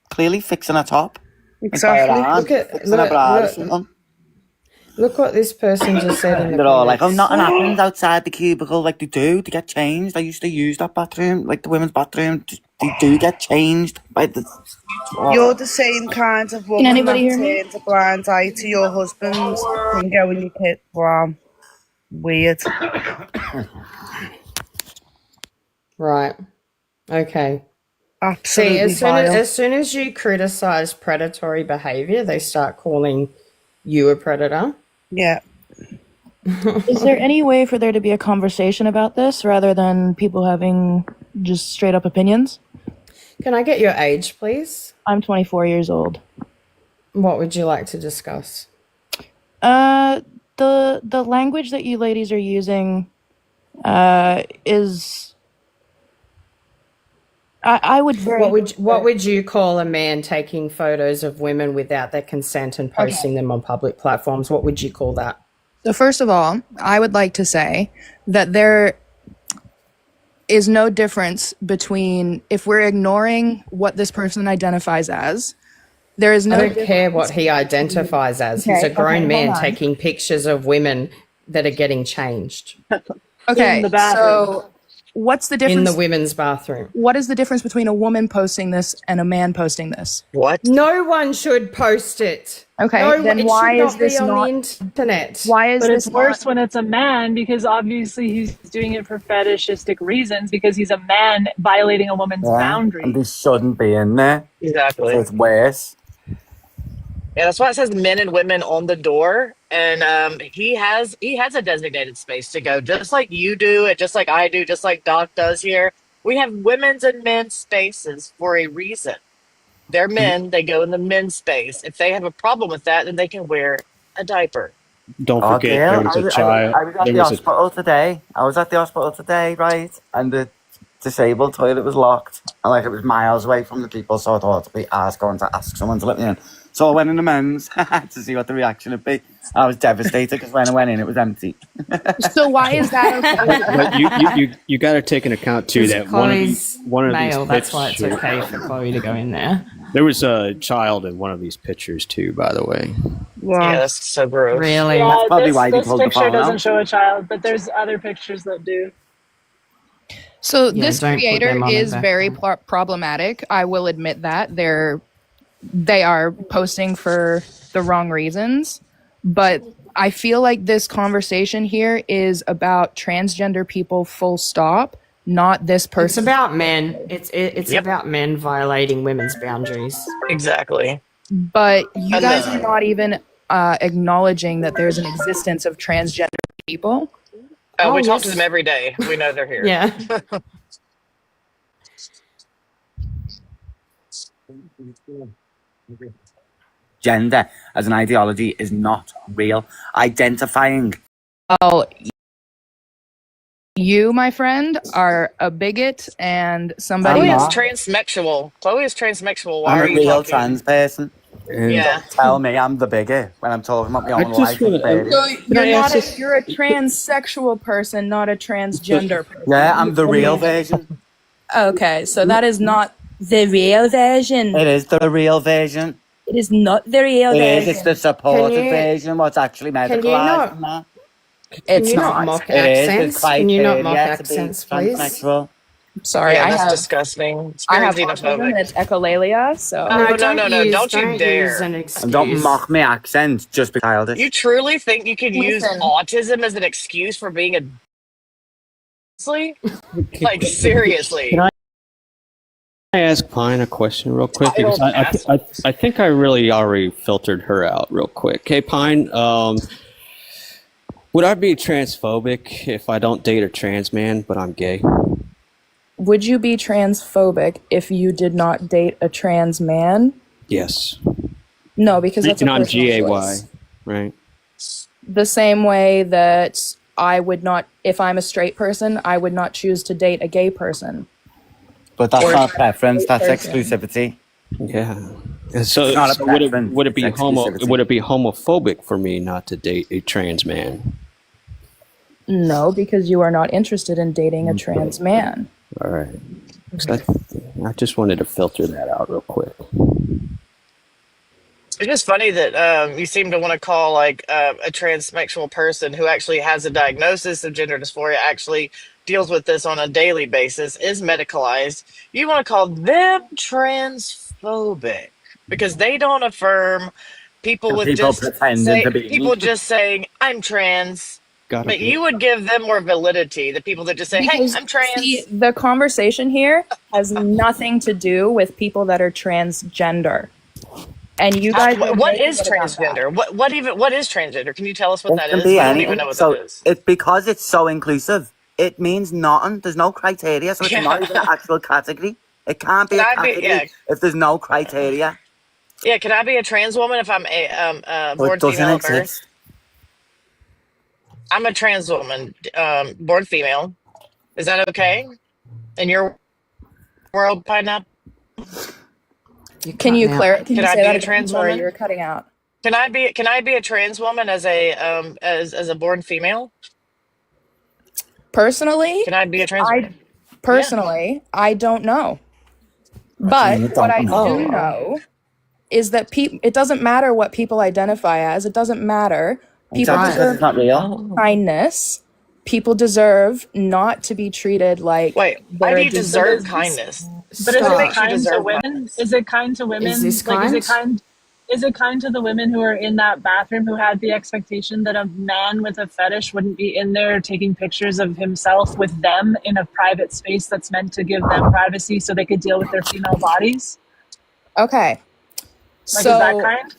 clearly fixing her top. exactly. Look what this person just said in the They're all like, oh, comments. nothing happens outside the cubicle. Like, they get changed. I used to use that bathroom, like the women's bathroom. They do get changed by the... You're the same kind of woman anybody that hear me? turns a blind eye to your husband's bingo when you kid. Wow. Weird. Right. Okay. Absolutely See, vile. as soon as you criticize predatory behavior, they start calling you a predator. Yeah. Is there any way for there to be a conversation about this rather than people having just straight up opinions? Can I get your age, please? I'm 24 years old. What would you like to discuss? The language that you ladies are using is I would very What would you call a man taking photos of women without their consent and posting them on public platforms? What would you call that? So first of all, I would like to say that there is no difference between if we're ignoring what this person identifies as. There is no I don't care what he identifies as. He's a grown man taking pictures of women that are getting changed. Okay, In the bathroom. so What's the in difference? the women's bathroom. What is the difference between a woman posting this and a man posting this? What? No one should post it. Okay, No, then it why should is not be this on not? the internet. Why is But this it's worse not? when it's a man because obviously he's doing it for fetishistic reasons because he's a man violating a woman's Yeah, and boundaries. they shouldn't be in there. Exactly. So it's worse. Yeah, that's why it says men and women on the door. And he has a designated space to go, just like you do, and just like I do, just like Doc does here. We have women's and men's spaces for a reason. They're men, they go in the men's space. If they have a problem with that, then they can wear a diaper. Don't Oh, forget, Gail, there was a child. I was at There the was a hospital today. I was at the hospital today, right? And the disabled toilet was locked. And like it was miles away from the people, so I thought it'd be going to ask someone to let me in. So I went in the men's to see what the reaction would be. I was devastated because when I went in, it was empty. So why is that okay? but you got to take into account too Because that Chloe's one of male, these that's why it's pictures- okay for Chloe to go in there. There was a child in one of these pictures too, by the way. Yeah, that's so gross. Really? Yeah, That's probably why they this pulled the picture phone doesn't out. show a child, but there's other pictures that do. So Yeah, this don't put creator them on is the very background. problematic. I will admit that they are posting for the wrong reasons, but I feel like this conversation here is about transgender people full stop, not this It's person. about men. It's Yep. about men violating women's boundaries. Exactly. But you And guys are not even acknowledging that there's an existence of transgender people. Oh, we Oh, talk to yes. them every day. We know they're here. Yeah. Gender as an ideology is not real. Identifying Well, you, my friend, are a bigot and somebody. I'm Chloe is not. transsexual. Chloe is transsexual. Why I'm are a you real talking? trans person. And Yeah. Tell me I'm the bigger when I'm talking about my I own just life. and wanna- baby. So you're I not. ask You're a transsexual person, not a transgender person. Yeah, I'm the real version. Okay, so that is not the real version. It is the real version. It is not the real It is. version. It's the supported Can you- version. What's actually you medicalized. not- and that. Can It's you not not. mock It is. accents? It's Can you not mock criteria to be accents, please? transsexual. Sorry, Yeah, I that's have disgusting. It's I very have autism and xenophobic. it's echolalia. So No, no, no, no, use, don't you dare. use an excuse. And don't mock my accent just because childish. You truly think you can use Listen. autism as an excuse for being a like seriously? Can I ask Pine a question real quick? I don't Because ask. I think I really already filtered her out real quick. Hey, Pine, would I be transphobic if I don't date a trans man, but I'm gay? would you be transphobic if you did not date a trans man? Yes. No, because that's a And I'm personal GAY, choice. right? The same way that I would not, if I'm a straight person, I would not choose to date a gay person. But that's Or not preference. That's person. exclusivity. Yeah. And so, It's not a so preference, would it be it's exclusivity. would it be homophobic for me not to date a trans man? No, because you are not interested in dating a trans man. All right. So I just wanted to filter that out real quick. It's just funny that you seem to want to call like a transsexual person who actually has a diagnosis of gender dysphoria, actually deals with this on a daily basis, is medicalized. You want to call them transphobic because they don't affirm people And with people just pretending to be. people just saying I'm trans. Gotta But be. you would give them more validity. The people that just say, "Hey, Because, I'm trans." see, the conversation here has nothing to do with people that are transgender. And you guys are What making is it about that. transgender? What is transgender? Can you tell us what It that can is? be I don't any. even know what So that is. it because it's so inclusive, it means nothing. There's no criteria, so it's not even an actual category. It can't be Can a I be- category yeah. if there's no criteria. Yeah, can I be a trans woman if I'm a So born it doesn't female at birth? exist. I'm a trans woman, born female. Is that okay? In your world, Pineapple? Can you Now, clarify? Can Can you I say be that a again? trans Sorry, woman? you're cutting out. Can I be a trans woman as a born female? Personally, Can I be a trans woman? I don't know. But You what I don't do know is that it doesn't matter what people identify as. It doesn't matter. People Exactly, 'cause deserve it's not real. kindness. people deserve not to be treated like Wait, why they're do a you disease. deserve kindness? But is What it makes you kind to deserve women? kindness? Is it kind to women? Is this Like, is it kind? kind? Is it kind to the women who are in that bathroom who had the expectation that a man with a fetish wouldn't be in there taking pictures of himself with them in a private space that's meant to give them privacy so they could deal with their female bodies? Okay. Like, is that So kind?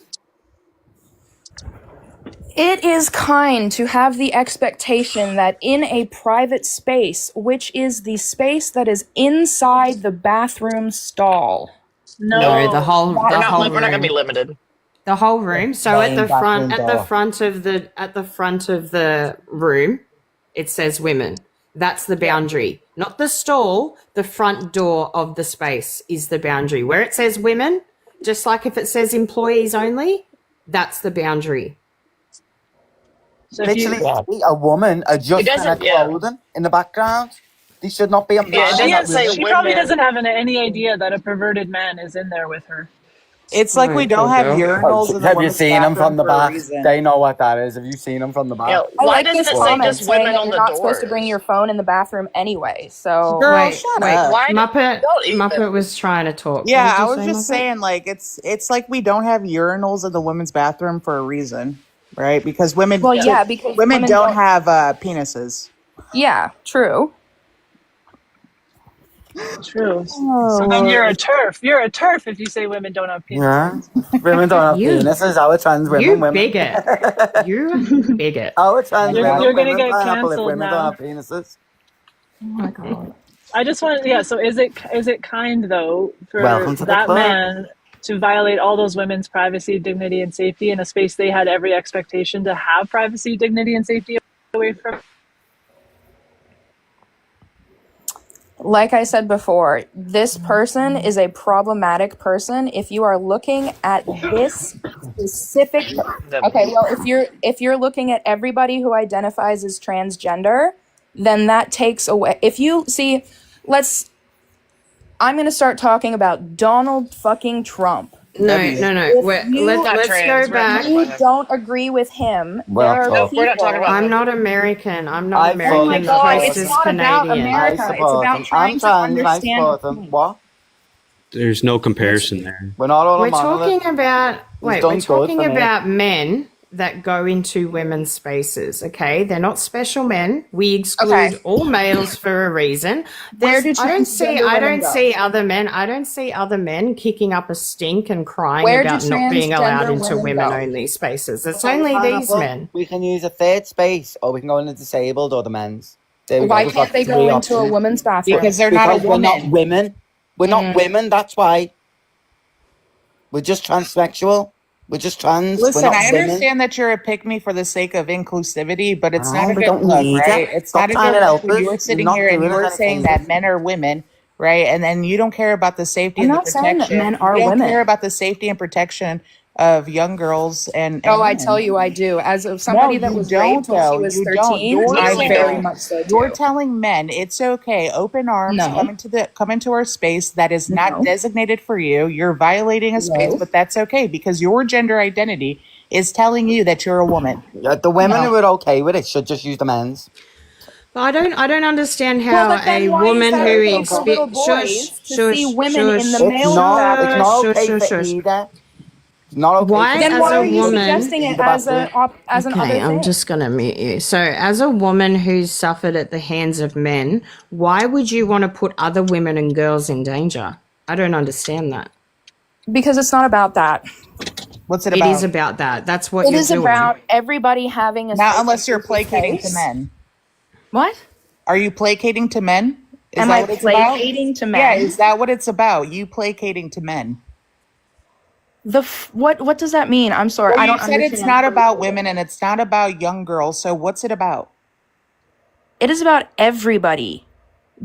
it is kind to have the expectation that in a private space, which is the space that is inside the bathroom stall. No, the whole We're the not, whole we're not gonna be room. limited. The whole room. So at Main the front bathroom at the door. front of the room, it says women. That's the boundary. Not the stall, the front door of the space is the boundary. Where it says women, just like if it says employees only, that's the boundary. So if you, Literally, a woman adjusting her doesn't- yeah. clothing in the background. They should not be a man. Yeah, it she, doesn't say she probably women. doesn't have any idea that a perverted man is in there with her. It's like we Right, don't have okay. urinals in the Have you women's seen them from bathroom the for a back? reason. They know what that is. Have you seen them from the back? Yeah, I why like doesn't this it say comment just saying women that on you're the not doors? supposed to bring your phone in the bathroom anyway. So Girl, Wait, shut wait. up. Why- Muppet don't even- Muppet was trying to talk. Yeah, What did I you was say, just Muppet? saying, like it's like we don't have urinals in the women's bathroom for a reason, right? Because women, well, yeah, because women don't have penises. Yeah, true. True. So then you're a turf. You're a turf if you say women don't have penises. Yeah. Women don't have You- penises. Our trans women. You women. bigot. You bigot. Our trans You're- women. you're gonna women get pineapple if cancelled women now. don't have penises. Oh my god. I just want, yeah. So is it kind though for Welcome to the that club. man to violate all those women's privacy, dignity, and safety in a space they had every expectation to have privacy, dignity, and safety away from? Like I said before, this person is a problematic person. If you are looking at this specific, okay, well, if you're looking at everybody who identifies as transgender, then that takes away. If you see, I'm going to start talking about Donald fucking Trump. No. If Wait, you- let's trans, go we're not back. You don't agree with him. We're There not are talking- we're not talking people- about- I'm not American. I'm not I American. Oh my The God, host it's is not about Canadian. America. I It's support about them. trying I'm to trans. I understand support them. What? There's no comparison there. We're not all We're a monolith. talking about He's done we're good talking for me. about men that go into women's spaces. Okay, they're not special men. We exclude Okay. all males for a reason. Where There's- do I don't see transgender I women don't go? see other men. I don't see other men kicking up a stink and crying Where do about not being allowed transgender into women go? women-only spaces. It's only these Pineapple. men. We can use a third space, or we can go in the disabled or the men's. There we go. Why We've can't got they three go into a options. woman's bathroom? Because they're not a Because we're not woman. women. We're not women. That's why. We're just transsexual. We're just trans. Listen, we're not I women. understand that you're a pick me for the sake of inclusivity, but it's not a we good don't look, need right? it. It's Stop not a trying good to look help when you us. were sitting You're not here and you doing were us saying anything. that men are women, right? And then you don't care about the safety I'm and the not saying that protection. men are you don't women. care about the safety and protection of young girls and Oh, I women. tell you, I do. As of somebody that you was don't, raped when she though. was You don't. 13, You're I Literally very don't. much so You're do. telling men it's okay, open arms, No. come into our space that is not No. designated for you. You're violating a space, No. but that's okay because your gender identity is telling you that you're a woman. Yeah, the women No. who are okay with it should just use the men's. But I don't understand Well, how but then a why is woman that who okay for little boys to see women in the It's male not. It's not bathroom? okay Shush, for shush. either. It's not okay. Why, for Then as why a are you woman- suggesting it as as an other Okay, I'm thing? just going to mute you. So, as a woman who's suffered at the hands of men, why would you want to put other women and girls in danger? I don't understand that. Because it's not about that. What's it It about? is about that. That's what It you're is doing. about everybody having a Not safe unless you're and secure placating to space. men. What? Are you placating to men? Is Am that I what it's about? placating to Yeah, men? is that what it's about? You placating to men. What does that mean? I'm sorry. Well, I you don't said understand. it's not about women and it's not about young girls. So what's it about? It is about everybody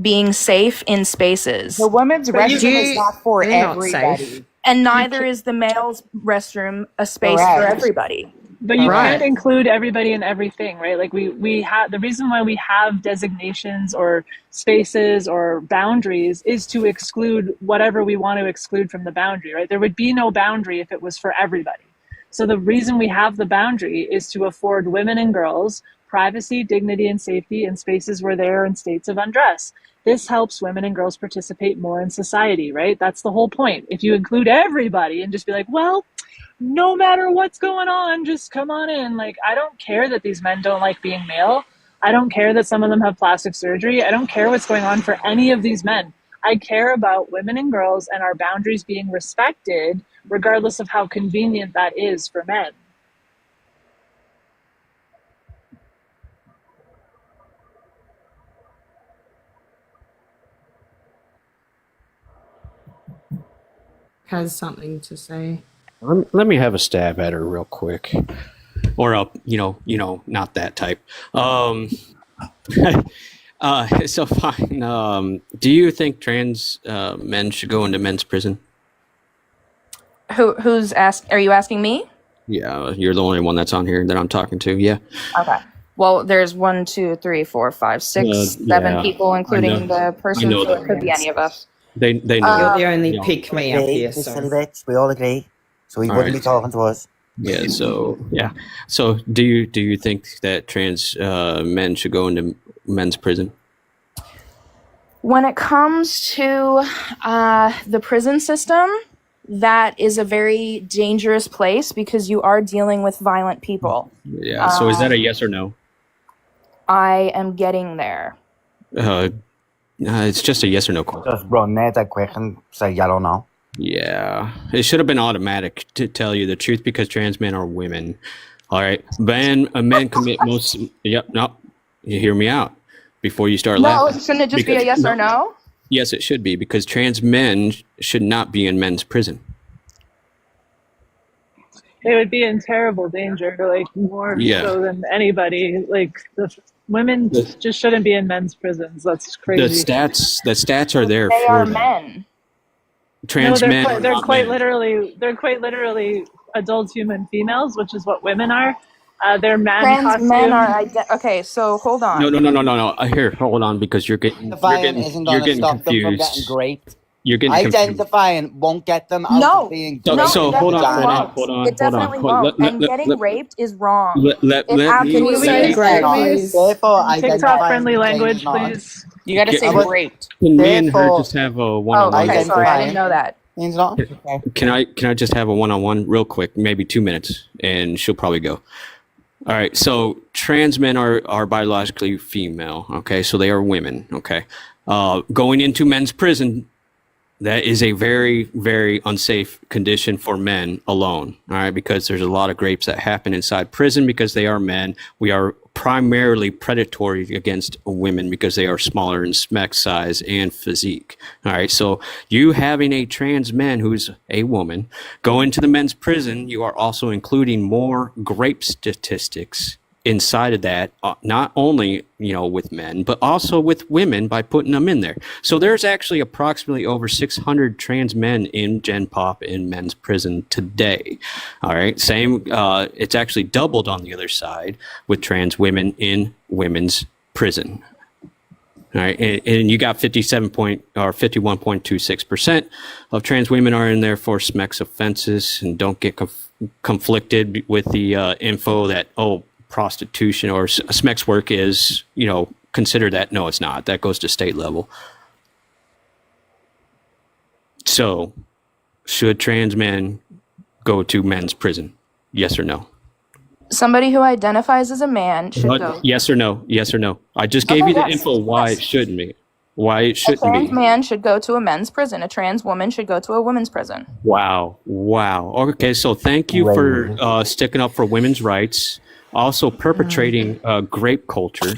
being safe in spaces. The women's But you- restroom is not for They're not everybody. safe. And neither is the male's restroom a space Correct. for everybody. But you Right. can't include everybody in everything, right? Like we have the reason why we have designations or spaces or boundaries is to exclude whatever we want to exclude from the boundary, right? There would be no boundary if it was for everybody. So the reason we have the boundary is to afford women and girls privacy, dignity, and safety in spaces where they are in states of undress. This helps women and girls participate more in society, right? That's the whole point. If you include everybody and just be like, well, no matter what's going on, just come on in. Like, I don't care that these men don't like being male. I don't care that some of them have plastic surgery. I don't care what's going on for any of these men. I care about women and girls and our boundaries being respected, regardless of how convenient that is for men. Has something to say. Let me have a stab at her real quick, or not that type. So fine. Do you think trans men should go into men's prison? Who's asked? Are you asking me? Yeah, you're the only one that's on here that I'm talking to. Yeah. Okay. Well, there's 1, 2, 3, 4, 5, 6, 7 yeah, people, including the person, know so it that. could be any of us. They know. You're the only you know. pick me up here. He's So. silly bitch. We all agree. So he All wouldn't right. be talking to us. Yeah. So yeah. So do you think that trans men should go into men's prison? When it comes to the prison system, that is a very dangerous place because you are dealing with violent people. Yeah. So is that a yes or no? I am getting there. It's just a yes or no question. Just run there that quick and say yeah or no. Yeah, it should have been automatic to tell you the truth because trans men are women. All right, men commit most. Yep, no, you hear me out before you start No, laughing. shouldn't it just be a yes or no? Yes, it should be because trans men should not be in men's prison. They would be in terrible danger, like more Yeah. so than anybody. Like the women just shouldn't be in men's prisons. That's The crazy. stats are there They for are them. men. Trans no, men. they're are not quite men. literally adult human females, which is what women are. They're man Trans costume. men are okay. So hold on. No. Here, hold on, because you're getting Identifying isn't going to stop them from getting confused. raped. You're getting confused. Identifying won't get them out No. of being So- raped. so it hold on, definitely hold won't. on. It definitely Hold on. won't. Let- And let- getting let- raped is wrong. Let It me Can you absolutely say is. great, please? Therefore, TikTok friendly identifying language, changes not. please. You got to Get- say But- raped. Can me and her Therefore- just have a Oh, one-on-one? okay. real Sorry, I quick? didn't know that. Means not. Okay. Can I just have a one-on-one real quick, maybe 2 minutes, and she'll probably go. All right. So trans men are biologically female. Okay, so they are women. Okay, going into men's prison, that is a very, very unsafe condition for men alone. All right, because there's a lot of rapes that happen inside prison because they are men. We are primarily predatory against women because they are smaller in spec size and physique. All right, so you having a trans man who's a woman go into the men's prison, you are also including more rape statistics inside of that, not only with men but also with women by putting them in there. So there's actually approximately over 600 trans men in Gen Pop in men's prison today. All right, same. It's actually doubled on the other side with trans women in women's prison. All right, and you got 51.26% of trans women are in there for SMEX offenses, and don't get conflicted with the info that prostitution or SMEX work is, consider that. No, it's not. That goes to state level. So, should trans men go to men's prison? Yes or no? Somebody who identifies as a man should go. Yes or no? Yes or no? I just gave you the info why it shouldn't be. Why it A shouldn't trans be. man should go to a men's prison. A trans woman should go to a women's prison. Wow. Okay, so thank you for sticking up for women's rights. Also perpetrating grape culture.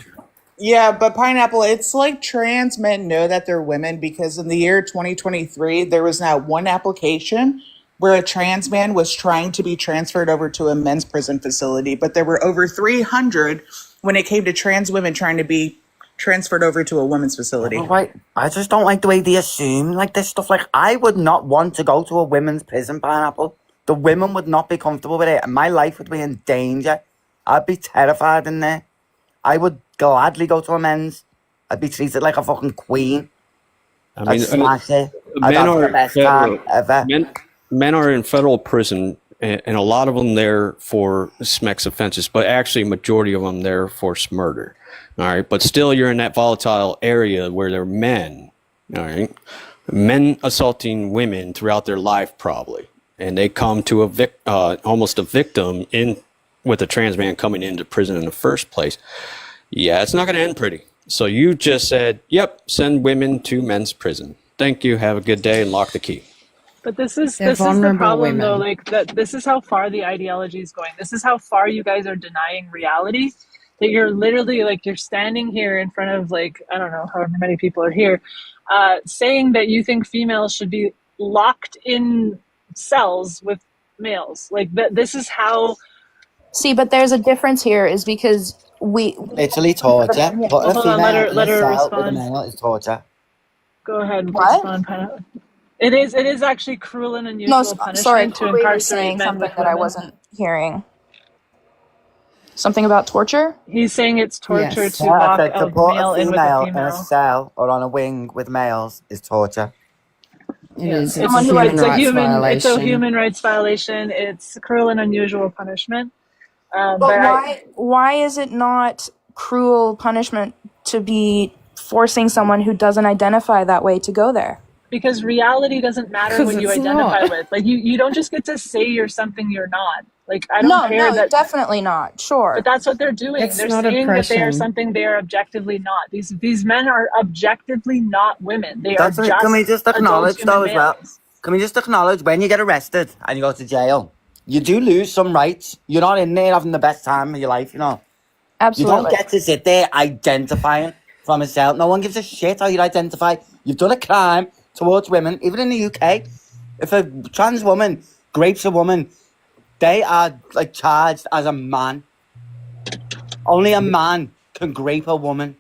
Yeah, but Pineapple, it's like trans men know that they're women because in the year 2023, there was not one application where a trans man was trying to be transferred over to a men's prison facility, but there were over 300 when it came to trans women trying to be transferred over to a women's facility. Right. I just don't like the way they assume like this stuff. Like, I would not want to go to a women's prison, Pineapple. The women would not be comfortable with it, and my life would be in danger. I'd be terrified in there. I would gladly go to a men's. I'd be treated like a fucking queen. I'd smash it. I'd have the best time ever. Men are in federal prison and a lot of them there for SMEX offenses, but actually majority of them there for murder. All right, but still you're in that volatile area where they're men. All right, men assaulting women throughout their life probably, and they come to almost a victim in with a trans man coming into prison in the first place. Yeah, it's not going to end pretty. So you just said, "Yep, send women to men's prison. Thank you. Have a good day," and lock the key. But this is They're the vulnerable problem though, women. like that this is how far the ideology is going. This is how far you guys are denying reality. That you're literally like you're standing here in front of like I don't know however many people are here, saying that you think females should be locked in cells with males. Like this is how. See, but there's a difference here, is because we Literally torture. Putting a Hold on, female let her in a let her cell with a respond. male is torture. Go ahead and What? respond, Pineapple. It is actually cruel and no, unusual punishment sorry, to Chloe was incarcerate saying men something with that I women. wasn't hearing. Something about torture? He's saying it's torture Yes. to Yeah, I lock said to a put male a in with a female in a female. cell or on a wing with males is torture. It Yeah, is. It's a it's human it's a rights it's a violation. human rights violation. It's cruel and unusual punishment. But But why is it not cruel punishment to be forcing someone who doesn't identify that way to go there? because reality doesn't matter Because what you it's identify not. with. Like you don't just get to say you're something you're not. Like I don't No, care no, that. definitely not. But Sure. that's what they're doing. It's They're not saying that they are oppression. something they are objectively not. These men are objectively not women. They are That's it. Can we just just adult acknowledge human though as well? males. Can we just acknowledge when you get arrested and you go to jail, you do lose some rights. You're not in there having the best time of your life, you know. You don't Absolutely. get to sit there identifying from a cell. No one gives a shit how you identify. You've done a crime towards women, even in the UK. If a trans woman grapes a woman, they are like charged as a man. Only a man can grape a woman.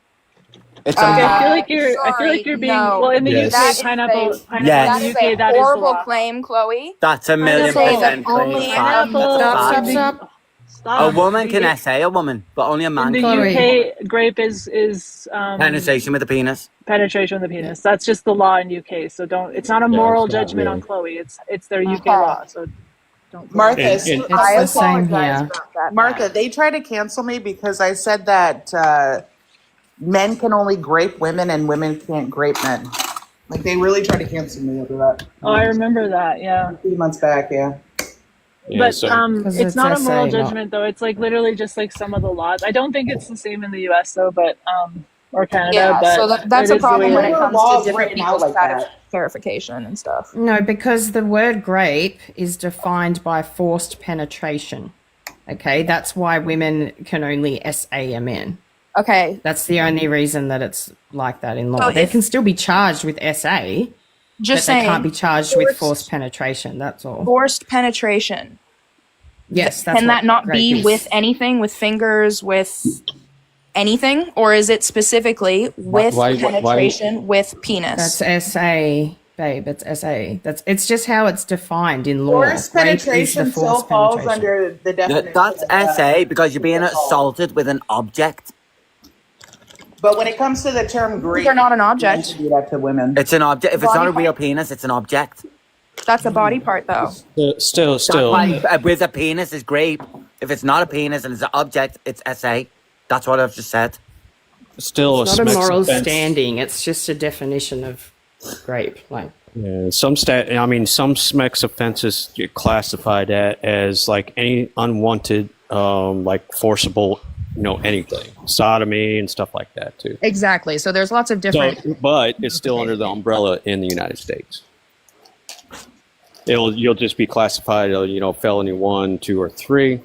It's a Okay, I man. feel like you're sorry, being no. well in the Yes. That UK is pineapple a, Yes. in the that is UK a that is horrible law. claim, Chloe. That's a million Say that percent claim only of a fact. Pineapple That's a Stop, fact. in stop, the stop. A stop. woman can The- essay a woman, but only a in man the can. Chloe. UK, grape is Penetration with a penis. penetration with the penis. That's just the law in UK. So don't. It's not a Yeah, moral it's not judgment on real. Chloe. It's their UK Okay. law. So don't. Martha, And, so and It's I the was same Apologize here. about that. Martha, they try to cancel me because I said that men can only grape women and women can't grape men. Like they really tried to cancel me over that. Oh, I remember that. Yeah. A few months back, yeah. yeah, But so Because it's it's not a moral SA, not. judgment though. It's like literally just like some of the laws. I don't think it's the same in the US though, but or Canada. Yeah, But so that's it a is the way problem it when it is. There were comes to laws different written out people's like that. clarification and stuff. No, because the word grape is defined by forced penetration. Okay, that's why women can only SA a man. Okay, That's the only reason that it's like that in law. So They if- can still be charged with SA, just but they can't be saying, charged with forced- forced penetration. That's all. forced penetration. Yes, that's Can what that not grape be is. with anything, with fingers, with anything? Or is it specifically with why- penetration with penis? That's SA, babe. It's SA. It's just how it's defined in law. Forced Rape is the penetration still forced falls penetration. under the definition. That's of, SA because you're being assault. assaulted with an object. But when it comes to the term grape, They're not an you object. can't do that to women. It's an object. If it's Body not a real part. penis, it's an object. That's a body part, though. still, That's why still, with a penis is grape. If it's not a penis and it's an object, it's SA. That's what I've just said. still It's not a SMEX moral offense. standing. It's just a definition of grape. Like, Yeah, some SMEX offenses get classified as like any unwanted, like forcible, anything, sodomy and stuff like that too. Exactly. So there's lots of So, different. but it's still under the umbrella in the United States. You'll just be classified, felony 1, 2, or 3.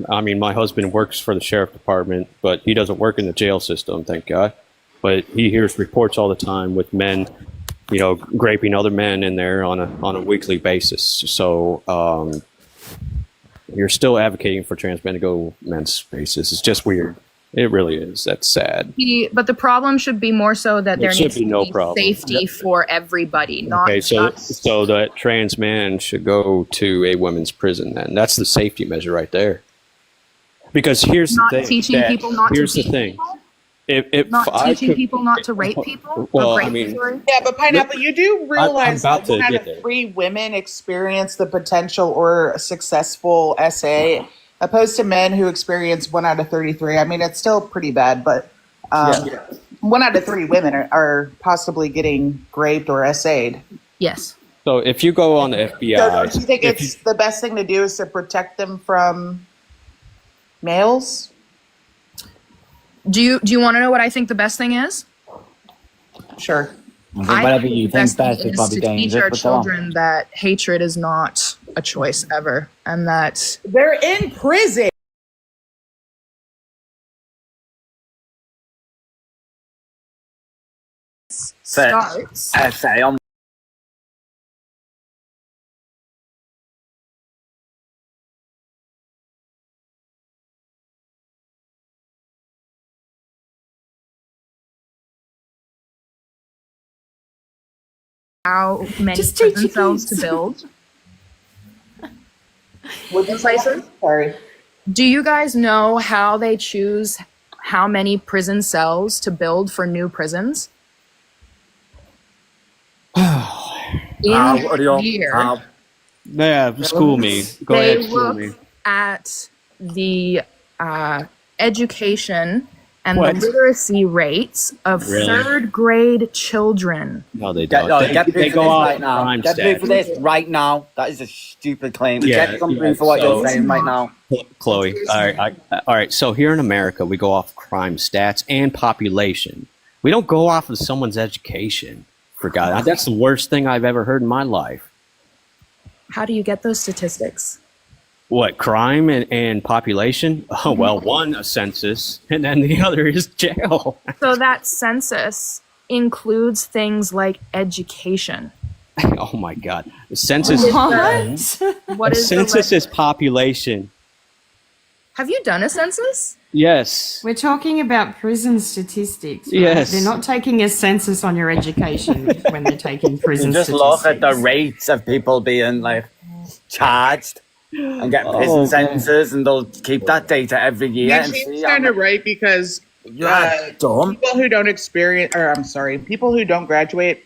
I mean, my husband works for the sheriff department, but he doesn't work in the jail system, thank God. But he hears reports all the time with men, graping other men in there on a weekly basis. So you're still advocating for trans men to go men's spaces. It's just weird. It really is. That's sad. But the problem should be more so that there should needs be to no be problem. safety for everybody, not Okay, just. so that trans man should go to a women's prison then. That's the safety measure right there. Because here's Not the thing. teaching people not to here's the beat thing. people? if Not I teaching could, people not to rape people? well, Or I rape, mean, sorry? Yeah, but Pineapple, you do I'm realize about that one to out get of there. 3 women experience the potential or a successful SA, opposed to men who experience 1 out of 33. I mean, it's still pretty bad, but Yeah. 1 out of 3 women are possibly getting raped or SA'd. Yes. So if you go on the So FBI, don't you think if you, it's the best thing to do is to protect them from males? Do you want to know what I think the best thing is? Sure. I think I whatever think you the best think best thing is is probably to teach dangerous, our but go on. children that hatred is not a choice ever, and that They're in prison. starts. Essay on How many Just teach prison your cells to kids. build Would you say so? Sorry. Do you guys know how they choose how many prison cells to build for new prisons? In what do you year, yeah, school me. Go they ahead, school me. look at the education and What? the literacy rates of Really? third grade children. No, they Get, don't. no, They, get they proof for go this off right now. crime Get proof for stats. this right now. That is a stupid claim. Yeah, Get some yeah, proof for what so- you're saying right now. Chloe, all right. So here in America, we go off crime stats and population. We don't go off of someone's education. For God, that's the worst thing I've ever heard in my life. How do you get those statistics? What, crime and population? Oh, well, one, a census, and then the other is jail. So that census includes things like education. Oh my God, the census. What The is census is population. Have you done a census? Yes. We're talking about prison statistics. Right? Yes. They're not taking a census on your education when they're taking prison You just statistics. look at the rates of people being like charged and getting prison Oh, sentences, and they'll keep that data every year. Yeah, and she's see kind of right because dumb. people who don't experience, or I'm sorry, people who don't graduate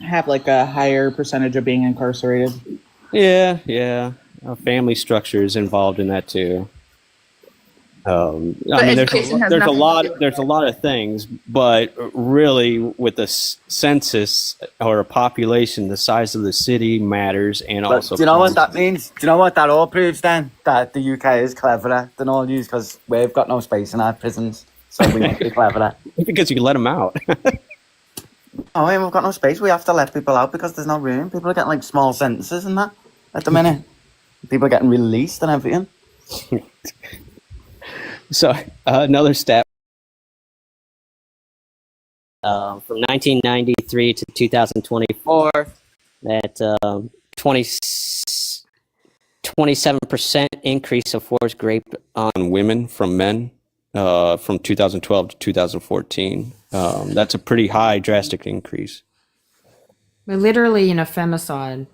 have like a higher percentage of being incarcerated. Yeah. Family structure is involved in that too. I mean, education has there's a nothing lot. to do with There's a lot of things, but really, with the census or a population, the size of the city matters, and But also. do you know what crime. that means? Do you know what that all proves then? That the UK is cleverer than all you because we've got no space in our prisons. So we must be cleverer. Because you can let them out. Oh, and we've got no space. We have to let people out because there's no room. People are getting like small sentences and that at the minute. People are getting released and everything. So another stat. From 1993 to 2024, that 27% increase of forced rape on women from men from 2012 to 2014. That's a pretty high, drastic increase. We're literally in a femicide,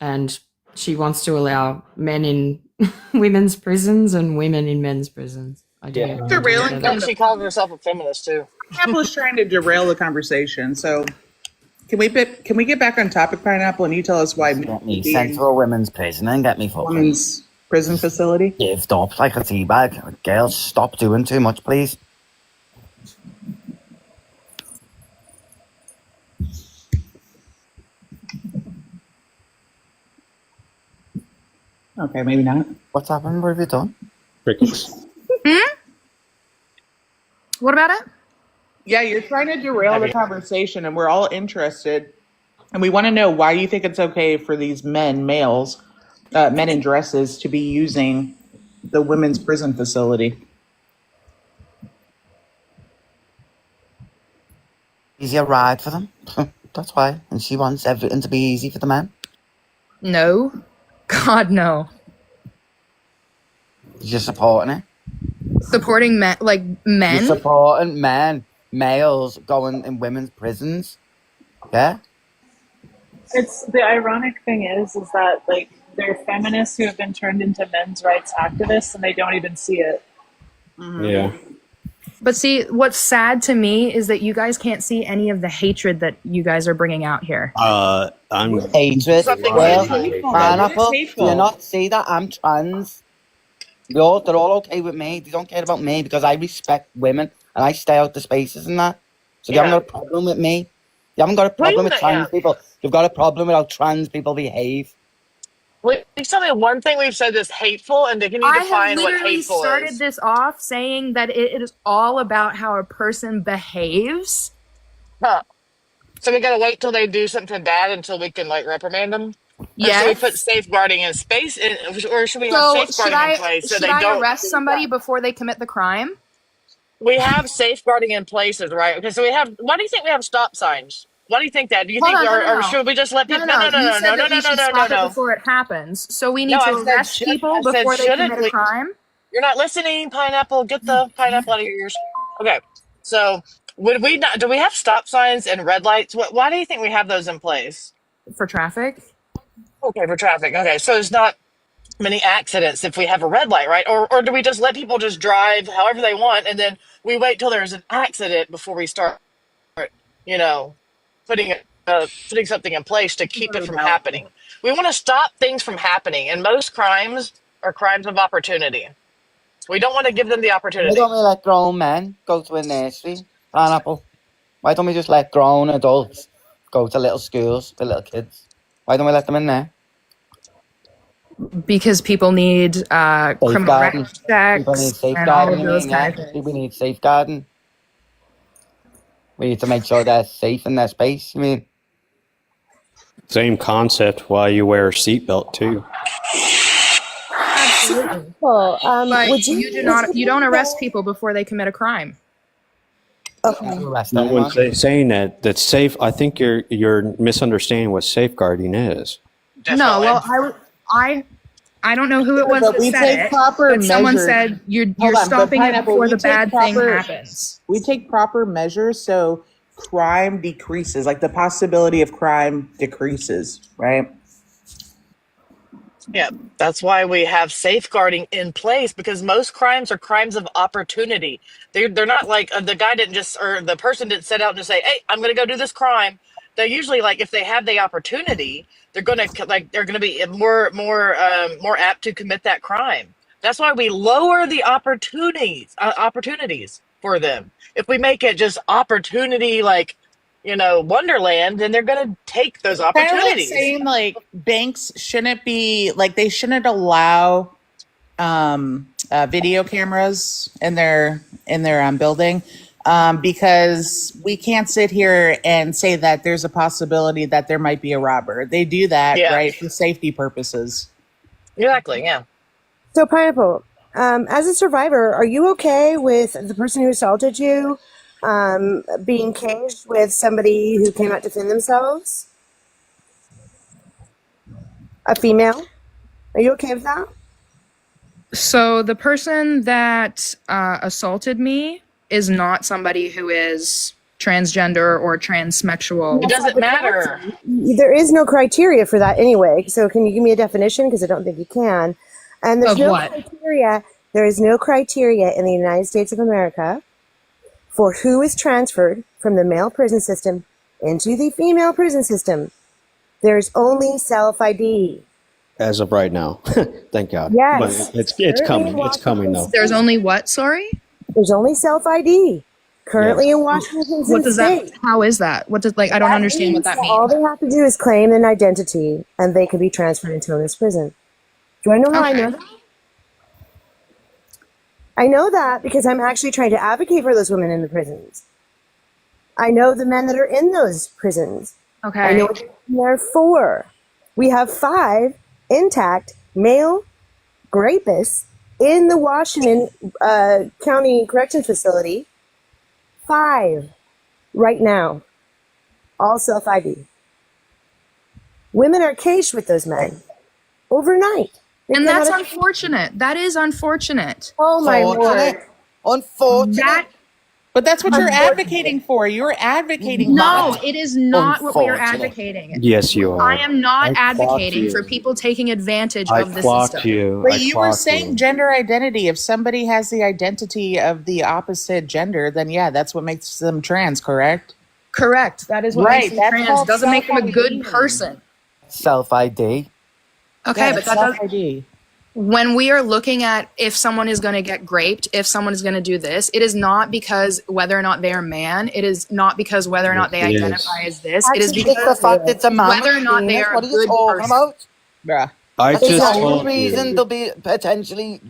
and she wants to allow men in women's prisons and women in men's prisons. I don't Yeah. know. Derailing I think she calls herself a feminist too. Pineapple is trying to derail the conversation. So can we get back on topic, Pineapple, and you tell us why Get me being sent to a women's prison and get me fucking women's prison facility? gived up like a teabag. Girls, stop doing too much, please. Okay, maybe not. What's happened? What have you done? Crickets. What about it? Yeah, you're trying to derail the conversation, and we're all interested, and we want to know why you think it's okay for these males, men in dresses, to be using the women's prison facility. Easier ride for them. That's why. And she wants everything to be easy for the men. No. God, no. You're supporting it. Supporting men, like men? You're supporting males going in women's prisons. Yeah? It's the ironic thing is that like they're feminists who have been turned into men's rights activists and they don't even see it. Yeah. But see, what's sad to me is that you guys can't see any of the hatred that you guys are bringing out here. I'm Hatred. Something Well, hateful. pineapple. Do hateful. you not see that I'm trans? They're all okay with me. They don't care about me because I respect women and I stay out the spaces and that. So you Yeah. haven't got a problem with me. You haven't got a Wait a problem with minute, trans yeah. people. You've got a problem with how trans people behave. Please tell me one thing we've said that's hateful, and can you I have define what literally hateful started is? this off saying that it is all about how a person behaves. Huh. So we gotta wait till they do something bad until we can like reprimand them? Or should we put Yes. safeguarding in space, or should we have So safeguarding in place so should they I don't arrest do somebody that? before they commit the crime? We have safeguarding in places, right? Okay, so we have. Why do you think we have stop signs? Why do you think that? Do you Hold think, on, no, no, or no. should we just let No, people? no, No, no. no, You no, said no, no, that no, we no, should no, no, stop it no. before it happens. So we No, need to I said arrest should. people I said before they shouldn't commit a we? crime You're not listening, pineapple. Get the pineapple out of your ears. Okay, so would we not? Do we have stop signs and red lights? Why do you think we have those in place? for traffic. Okay, for traffic. Okay, so there's not many accidents if we have a red light, right? Or do we just let people just drive however they want, and then we wait till there's an accident before we start, you know, putting putting something in place to keep it from happening? We want to stop things from happening, and most crimes are crimes of opportunity. We don't want to give them the Why opportunity. don't we let grown men go to a nursery? Pineapple. Why don't we just let grown adults go to little schools with little kids? Why don't we let them in there? Because people need criminal Safeguarding. record People need checks and all safeguarding, of you those mean, yeah? kind of things. People need safeguarding. We need to make sure they're safe in their space, you mean? same concept. Why you wear a seatbelt too? Absolutely. Well, But would you do not. You don't arrest people before they commit a crime. Okay. To arrest No anyone. one's saying that. That's safe. I think you're misunderstanding what safeguarding is. No, well, I don't know who it was But that we said take it, proper but someone measures. said you're Hold on, but stopping it Pineapple, before we the take bad thing proper- happens. We take proper measures so crime decreases, like the possibility of crime decreases, right? Yeah, that's why we have safeguarding in place, because most crimes are crimes of opportunity. They're not like the guy didn't just, or the person didn't set out and just say, "Hey, I'm going to go do this crime." They're usually like, if they have the opportunity, they're going to be more apt to commit that crime. That's why we lower the opportunities for them. If we make it just opportunity, like, Wonderland, then they're going to take those Kind of like opportunities. saying like banks shouldn't be like they shouldn't allow video cameras in their building because we can't sit here and say that there's a possibility that there might be a robber. They do that, Yeah. right, for safety purposes. Exactly, yeah. So, Pineapple, as a survivor, are you okay with the person who assaulted you being caged with somebody who cannot defend themselves? A female? Are you okay with that? So the person that assaulted me is not somebody who is transgender or transsexual. It doesn't matter. There is no criteria for that anyway. So, can you give me a definition? Because I don't think you can. And there's Of no what? criteria. There is no criteria in the United States of America for who is transferred from the male prison system into the female prison system. There's only self-ID. As of right now, thank God. Yes. But it's coming. It's coming though. There's only what? Sorry. There's only self-ID currently in Washington What does State. that? How is that? What does I don't That understand what means that All means. they have to do is claim an identity, and they can be transferred into this prison. Do I know how I know that? I know that because I'm actually trying to advocate for those women in the prisons. I know the men that are in those prisons. Okay. I know what they're for. We have 5 intact male rapists in the Washington County Correction Facility. 5 right now. All self-ID. Women are caged with those men overnight. They And cannot- that's unfortunate. That is unfortunate. Oh my Unfortunate. lord. Unfortunate. That But that's what you're Unfortunately. advocating for. You're advocating No, for it is not what we are Unfortunate. advocating. Yes, you I are. am not I clocked advocating you. for people taking advantage I of the clocked system. you. But I you were clocked saying you. gender identity. If somebody has the identity of the opposite gender, then yeah, that's what makes them trans, correct? Correct. That is what Right. makes them That's trans. called Doesn't make them a good self-ID. person. Self ID. Okay, Yeah, but that's that does. self-ID. When we are looking at if someone is going to get raped, if someone is going to do this, it is not because whether or not they are man. It is not because whether or not they It is. identify as this. It is Actually, It's the because fact it's a man whether or with not they penis. are a What are you good talking person. about? Bruh. I That's the just only told reason you. they'll be potentially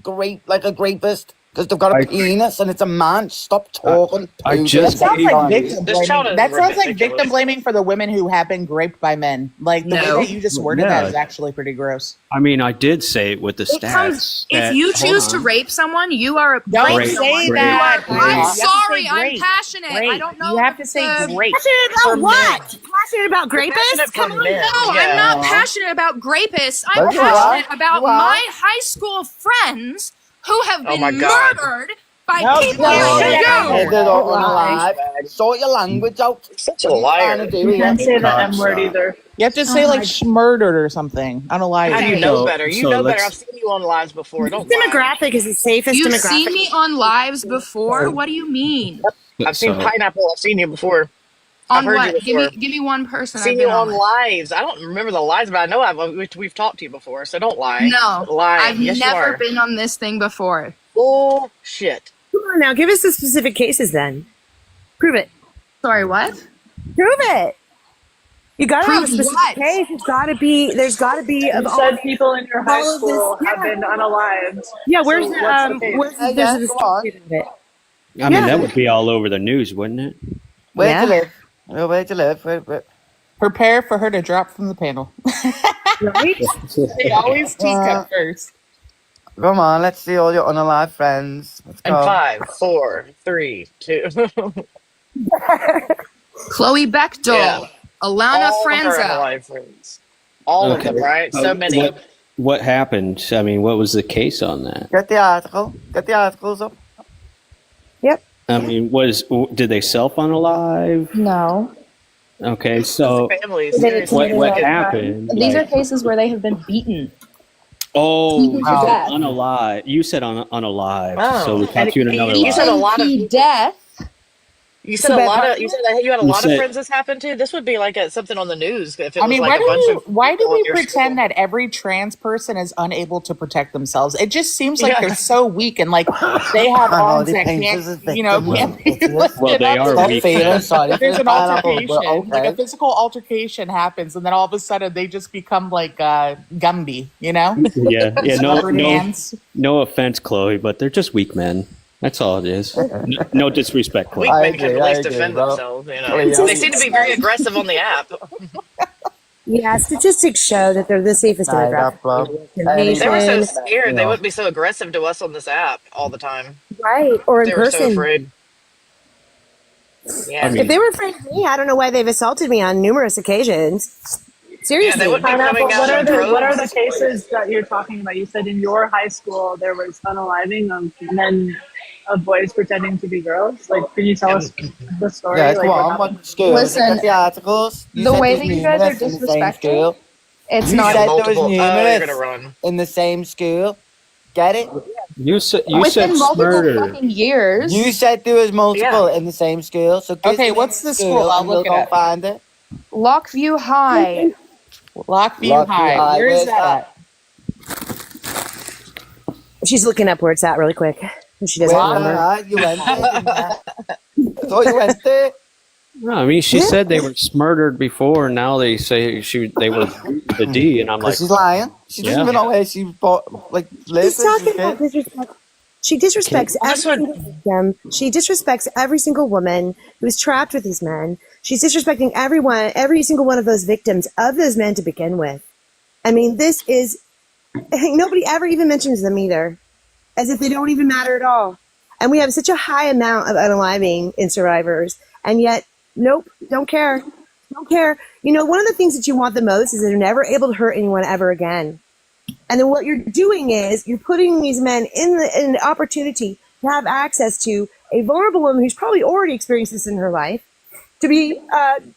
like a rapist because they've got a I penis and it's a man. Stop talking. I poo just That sounds gave like you. victim This child blaming. is That sounds like ridiculous. victim blaming for the women who have been raped by men. Like the way No. that you just worded that Yeah. is actually pretty gross. I mean, I did say it with the It comes stats. if that- you hold choose to on. rape someone, you are Don't rape Great, someone. say great, that. I'm great. You have to say sorry. I'm great. passionate. I Great. don't know. You have to say the- great. Passionate For about what? men. Passionate about You're rapists? passionate Come for on. men. No, I'm Yeah. not passionate about rapists. I'm But you are. passionate about You are. my high school friends who have Oh been my God. murdered by No, people no, like shut up. you. Headed Don't on lie. alive. Sort your language out. Such a What are you trying liar. to do You here? can't say the Cock M word shot. either. You have to say like murdered or something. I don't lie. How do you to know So- better? You so know better. let's- I've seen you on lives before. Don't lie. Demographic is the safest You've demographic. seen me on lives before. What do you mean? I've seen So- Pineapple. I've seen you before. I've On heard what? you before. Give me one person. I've seen I've you been on with. lives. I don't remember the lives, but I know we've talked to you before. So don't lie. No, Lie. I've Yes, you never are. been on this thing before. Bullshit. Come on now, give us the specific cases then. Prove it. Sorry, what? Prove it. You gotta have a Prove specific what? case. There's gotta be of You all, said people in your high all of this. school have Yeah, been unalived. yeah. Where's So the what's the case? where's Yeah, there's a go on. description of it. I mean, Yeah. that would be all over the news, wouldn't it? Where'd Yeah. you live? Where'd you live? Where? Prepare for her to drop from the panel. Right? They always teacup first. Come on, let's see all your unalive friends. Let's And go. 5, 4, 3, 2. Chloe Bechtel, Yeah. Alana All of our Franza. unalive friends. All of them, right? So many. What happened? I mean, what was the case on that? Get the article. Get the articles up. Yep. I mean, did they self unalive? No. Okay, so Families. They- Seriously. what happened? These are Like- cases where they have been beaten. Oh, Beaten you to said death. unalive. You said unalive. Oh. So we caught you in another You lie. said a lot of death. You said So a bad lot part- of. You said that you had a You lot said- of friends this happened to. This would be like something on the news if it I was mean, like a bunch of. why do people in we your pretend school. that every trans person is unable to protect themselves? It just seems like Yeah. they're so weak and like they have I know, arms they that paint can't, us as can't victims. be lifted Well, they up. are Stop weak. feeling sorry for There's the an pineapple, altercation, but like a okay. physical altercation happens, and then all of a sudden they just become like Gumby, you know? Yeah, yeah. Rubber hands. No offense, Chloe, but they're just weak men. That's all it is. No disrespect, Chloe. Weak I men can agree, at I least agree, defend bro. themselves. You know, Chloe, they seem to be very aggressive on the app. Yeah, statistics show that they're the safest Nah, demographic. that blow. in the They were so nation, scared. They Yeah. wouldn't be so aggressive to us on this app all the time. right? Or in They were so person. afraid. Yeah, I mean- If they were afraid of me, I don't know why they've assaulted me on numerous occasions. yeah, Seriously. they wouldn't be Pineapple, coming out in droves. what are the cases that you're talking about? You said in your high school there was unaliving of boys pretending to be girls. Like, can you tell us the story? Yeah, Like, come what on. happened? What school? Listen, Get the articles. You the said way there's that you guys are numerous in the same disrespecting, school. it's You not said there was multiple. Oh, you're numerous gonna run. in the same school. Get it? You said within multiple murder. fucking years. You said there was multiple in the same school. So give Okay, me what's the school school? I'll and we'll look it go up. find it. Lockview High. Lockview High. Where is that at? She's looking up where it's at really quick. She doesn't Where remember. are you went there? I thought you went there. No, I mean, she said they were murdered before, and now they say they were the D, and I'm like, Because she's lying. She doesn't Yeah. even know where she lives. She's talking about disrespect. She disrespects every single victim. She disrespects every single woman who's trapped with these men. She's disrespecting every single one of those victims of those men to begin with. I mean, this is nobody ever even mentions them either, as if they don't even matter at all. And we have such a high amount of unaliving in survivors, and yet, nope, don't care. Don't care. You know, one of the things that you want the most is that they're never able to hurt anyone ever again. And then what you're doing is you're putting these men in an opportunity to have access to a vulnerable woman who's probably already experienced this in her life, to be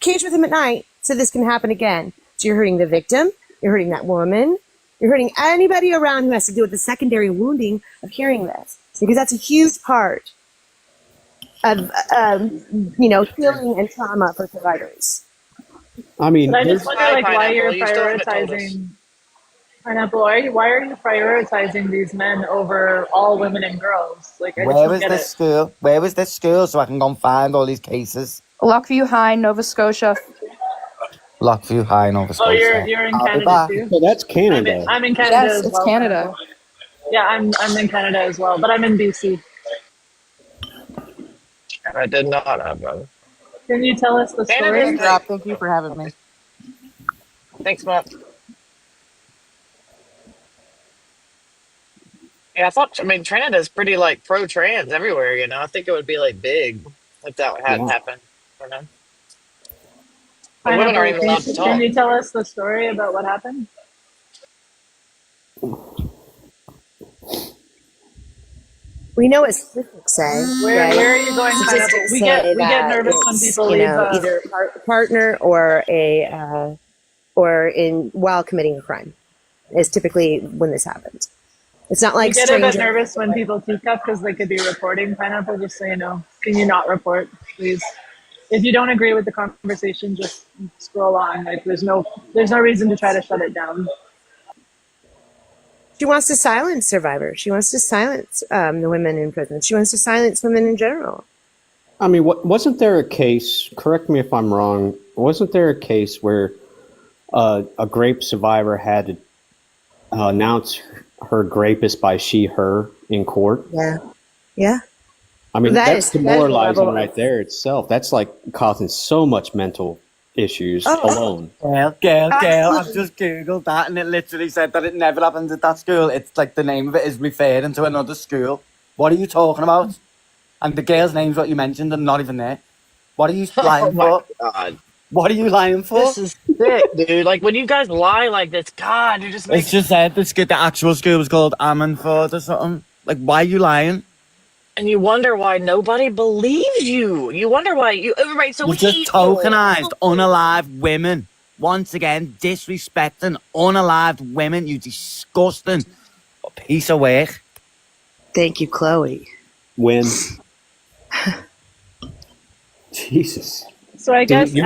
caged with him at night so this can happen again. So you're hurting the victim, you're hurting that woman, you're hurting anybody around who has to deal with the secondary wounding of hearing this, because that's a huge part of healing and trauma for survivors. I mean, But I just there's wonder, like, why Pineapple, you're you still haven't told us. prioritizing Pineapple. Why are you prioritizing these men over all women and girls? Like, I just Where don't is get this it. school? Where is this school so I can go and find all these cases? Lockview High, Nova Scotia. Lockview High, Nova Oh, you're Scotia. you're in I'll be Canada back. too. so that's Canada. I'm in Canada Yes, as it's well. Canada. Pineapple. Yeah, I'm in Canada as well, but I'm in BC. I did not have one. Can you tell us the Canada's story? great. Thank you for having me. Thanks, Matt. Yeah, I mean, Canada's pretty like pro-trans everywhere. I think it would be like big if that hadn't Yeah. happened. You know, but women aren't Pineapple, even allowed to can talk. you tell us the story about what happened? We know what statistics say, Where right? where are you going, Pineapple? Statistics We say get that nervous when it's, people leave. either a partner or while committing a crime is typically when this happens. It's not We like get a bit strangers. nervous when people teak up because they could be reporting. Pineapple, just so you know. Can you not report, please? If you don't agree with the conversation, just scroll on. Like, there's no reason to try to shut it down. She wants to silence survivors. She wants to silence the women in prison. She wants to silence women in general. I mean, wasn't there a case, correct me if I'm wrong, wasn't there a case where a grape survivor had to announce her rapist by she, her in court? Yeah. Yeah. I mean, That that's is the demoralizing level right of- there itself. That's like causing so much mental issues Oh. alone. Gail, I've Absolutely. just Googled that and it literally said that it never happened at that school. It's like the name of it is referring to another school. What are you talking about? And the girl's name's what you mentioned and not even there. What are you Oh lying my for? god, What are you lying for? this is sick, dude. Like when you guys lie like this, God, you're just It's making. just said the actual school was called Ammanford or something. Like, why are you lying? And you wonder why nobody believes you. You wonder why everybody's so You just hateful. tokenized unalive women. Once again, disrespecting unalived women, you disgusting piece of work. Thank you, Chloe. When Jesus. So I guess you're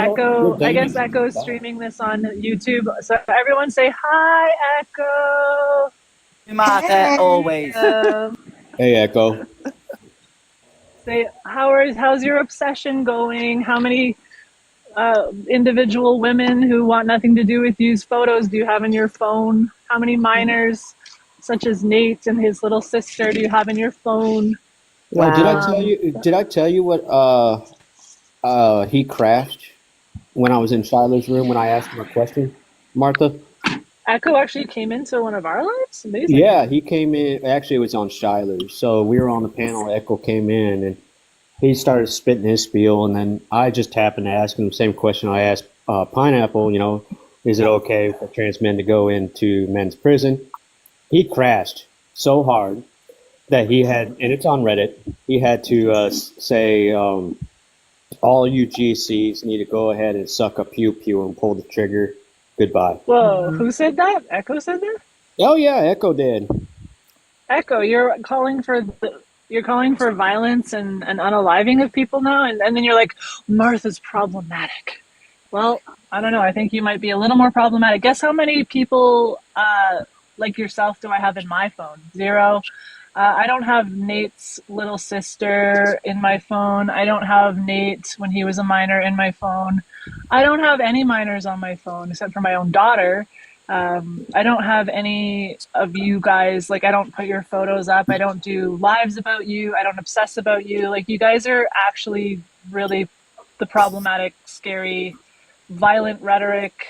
dating- Echo is streaming this on YouTube. So everyone say hi, Echo. Martha, always. Hey, Echo. Say how's your obsession going? How many individual women who want nothing to do with you's photos do you have in your phone? How many minors, such as Nate and his little sister, do you have in your phone? Oh, did I Wow. tell you? Did I tell you what he crashed when I was in Shiloh's room when I asked him a question, Martha? Echo actually came into one of our lives. Amazing. Yeah, he came in. Actually, it was on Shiloh's. So we were on the panel. Echo came in and he started spitting his spiel, and then I just happened to ask him the same question I asked Pineapple. Is it okay for trans men to go into men's prison? He crashed so hard that he had, and it's on Reddit, he had to say, all you GCs need to go ahead and suck a pew pew and pull the trigger. Goodbye. Whoa, who said that? Echo said that? Oh yeah, Echo did. Echo, you're calling for violence and unaliving of people now, and then you're like, Martha's problematic. Well, I don't know. I think you might be a little more problematic. Guess how many people like yourself do I have in my phone? 0. I don't have Nate's little sister in my phone. I don't have Nate when he was a minor in my phone. I don't have any minors on my phone except for my own daughter. I don't have any of you guys. Like, I don't put your photos up. I don't do lives about you. I don't obsess about you. Like, you guys are actually really the problematic, scary, violent rhetoric,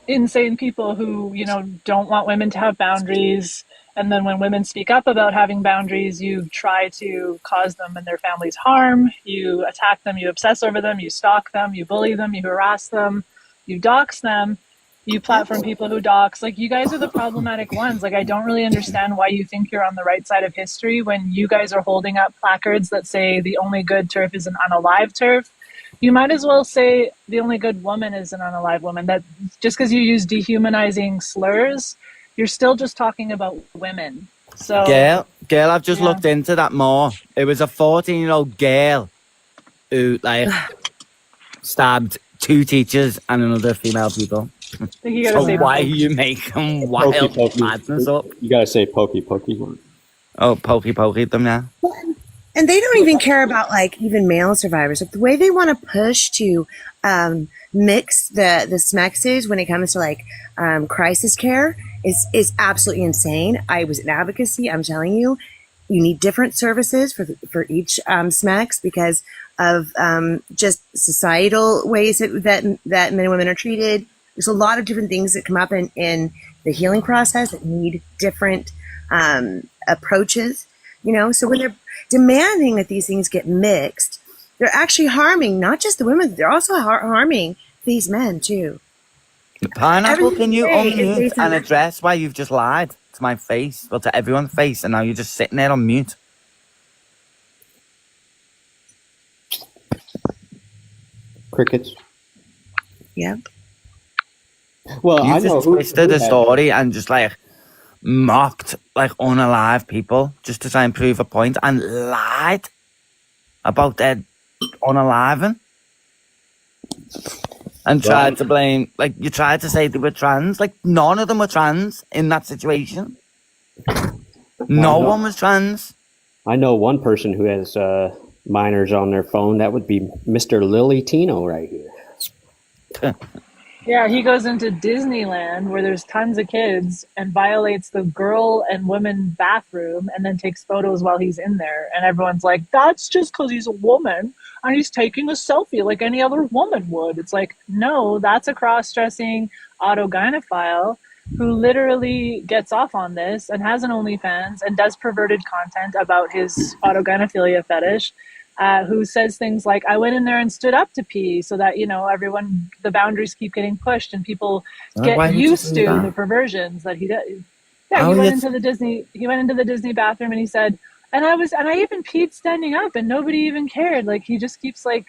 insane people who, don't want women to have boundaries. And then when women speak up about having boundaries, you try to cause them and their families harm. You attack them, you obsess over them, you stalk them, you bully them, you harass them, you dox them. You platform people who dox. Like, you guys are the problematic ones. Like, I don't really understand why you think you're on the right side of history when you guys are holding up placards that say the only good turf is an unalive turf. You might as well say the only good woman is an unalive woman. That just because you use dehumanizing slurs, you're still just talking about women. So, Girl, I've just yeah. looked into that more. It was a 14-year-old girl who like stabbed 2 teachers and another female people. I think you gotta So say why are pokey. you making wild Pokey. madness up? You gotta say pokey. Oh, pokey them now. And they don't even care about like even male survivors. Like the way they want to push to mix the SMEXs when it comes to like crisis care is absolutely insane. I was in advocacy. I'm telling you, you need different services for each SMEX because of just societal ways that men and women are treated. There's a lot of different things that come up in the healing process that need different approaches. You know, so when they're demanding that these things get mixed, they're actually harming not just the women, they're also harming these men too. Pineapple, can you Everything is unmute based on and that. address why you've just lied to my face? Well, to everyone's face, and now you're just sitting there on mute. Crickets. Yeah. Well, You I know just who twisted the had- story and just like mocked like unalive people just to try and prove a point and lied about their unaliving and tried to blame, like you tried to say they were trans. Like none of them were trans in that situation. No one was trans. I know one person who has minors on their phone. That would be Mr. Lily Tino right here. Yeah, he goes into Disneyland where there's tons of kids and violates the girl and women bathroom and then takes photos while he's in there. And everyone's like, that's just because he's a woman and he's taking a selfie like any other woman would. It's like, no, that's a cross-dressing autogynephile who literally gets off on this and has an OnlyFans and does perverted content about his autogynephilia fetish. Who says things like, I went in there and stood up to pee so that, you know, everyone, the boundaries keep getting pushed and people Why get would you used do to that? the perversions that he does. Yeah, Oh, he went yes. into the Disney bathroom and he said, and I even peed standing up and nobody even cared. Like he just keeps like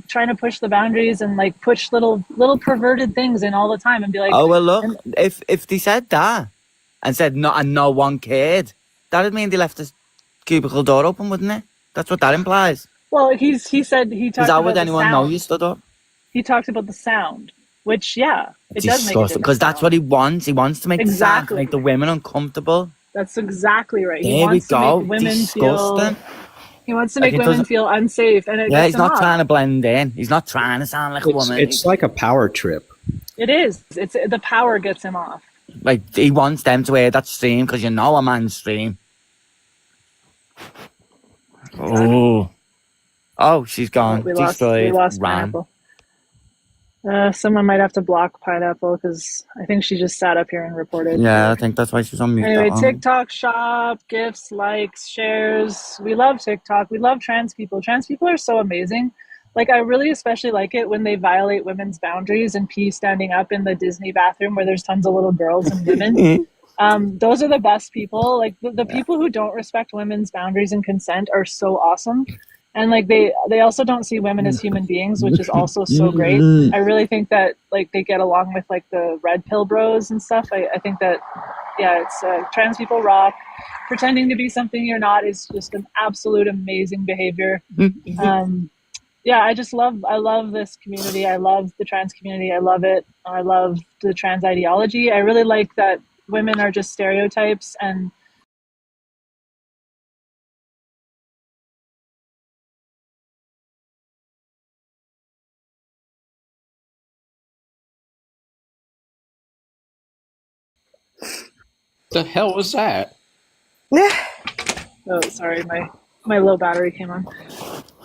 trying to push the boundaries and like push little perverted things in all the time and be like, Oh well, look, if they said that and said no one cared, that'd mean they left the cubicle door open, wouldn't it? That's what that implies. well, he said he talked Is that about would the anyone know sound. you stood up? He talked about the sound, which yeah, it does make a difference. Because that's what he wants. He wants to make the sound, Exactly. to make the women uncomfortable. That's exactly right. He There we wants to go. make women Disgusting. He wants to Like, make it women doesn't- feel unsafe, and it Yeah, gets he's him not off. trying to blend in. He's not trying to sound like a woman. It's like a power trip. It is. It's the power gets him off. Like he wants them to wear that stream because you know a man's stream. Oh, she's gone. We Destroyed. lost Ran. Pineapple. Someone might have to block Pineapple because I think she just sat up here and reported. Yeah, I think that's why she's on mute. Anyway, Oh. TikTok shop, gifts, likes, shares. We love TikTok. We love trans people. Trans people are so amazing. Like, I really especially like it when they violate women's boundaries and pee standing up in the Disney bathroom where there's tons of little girls and women. Those are the best people. Like, the people who don't respect women's boundaries and consent are so awesome. And like they also don't see women as human beings, which is also so great. I really think that like they get along with like the red pill bros and stuff. I think that it's trans people rock. Pretending to be something you're not is just an absolute amazing behavior. I love this community. I love the trans community. I love it. I love the trans ideology. I really like that women are just stereotypes and The hell was that? oh, sorry, my low battery came on.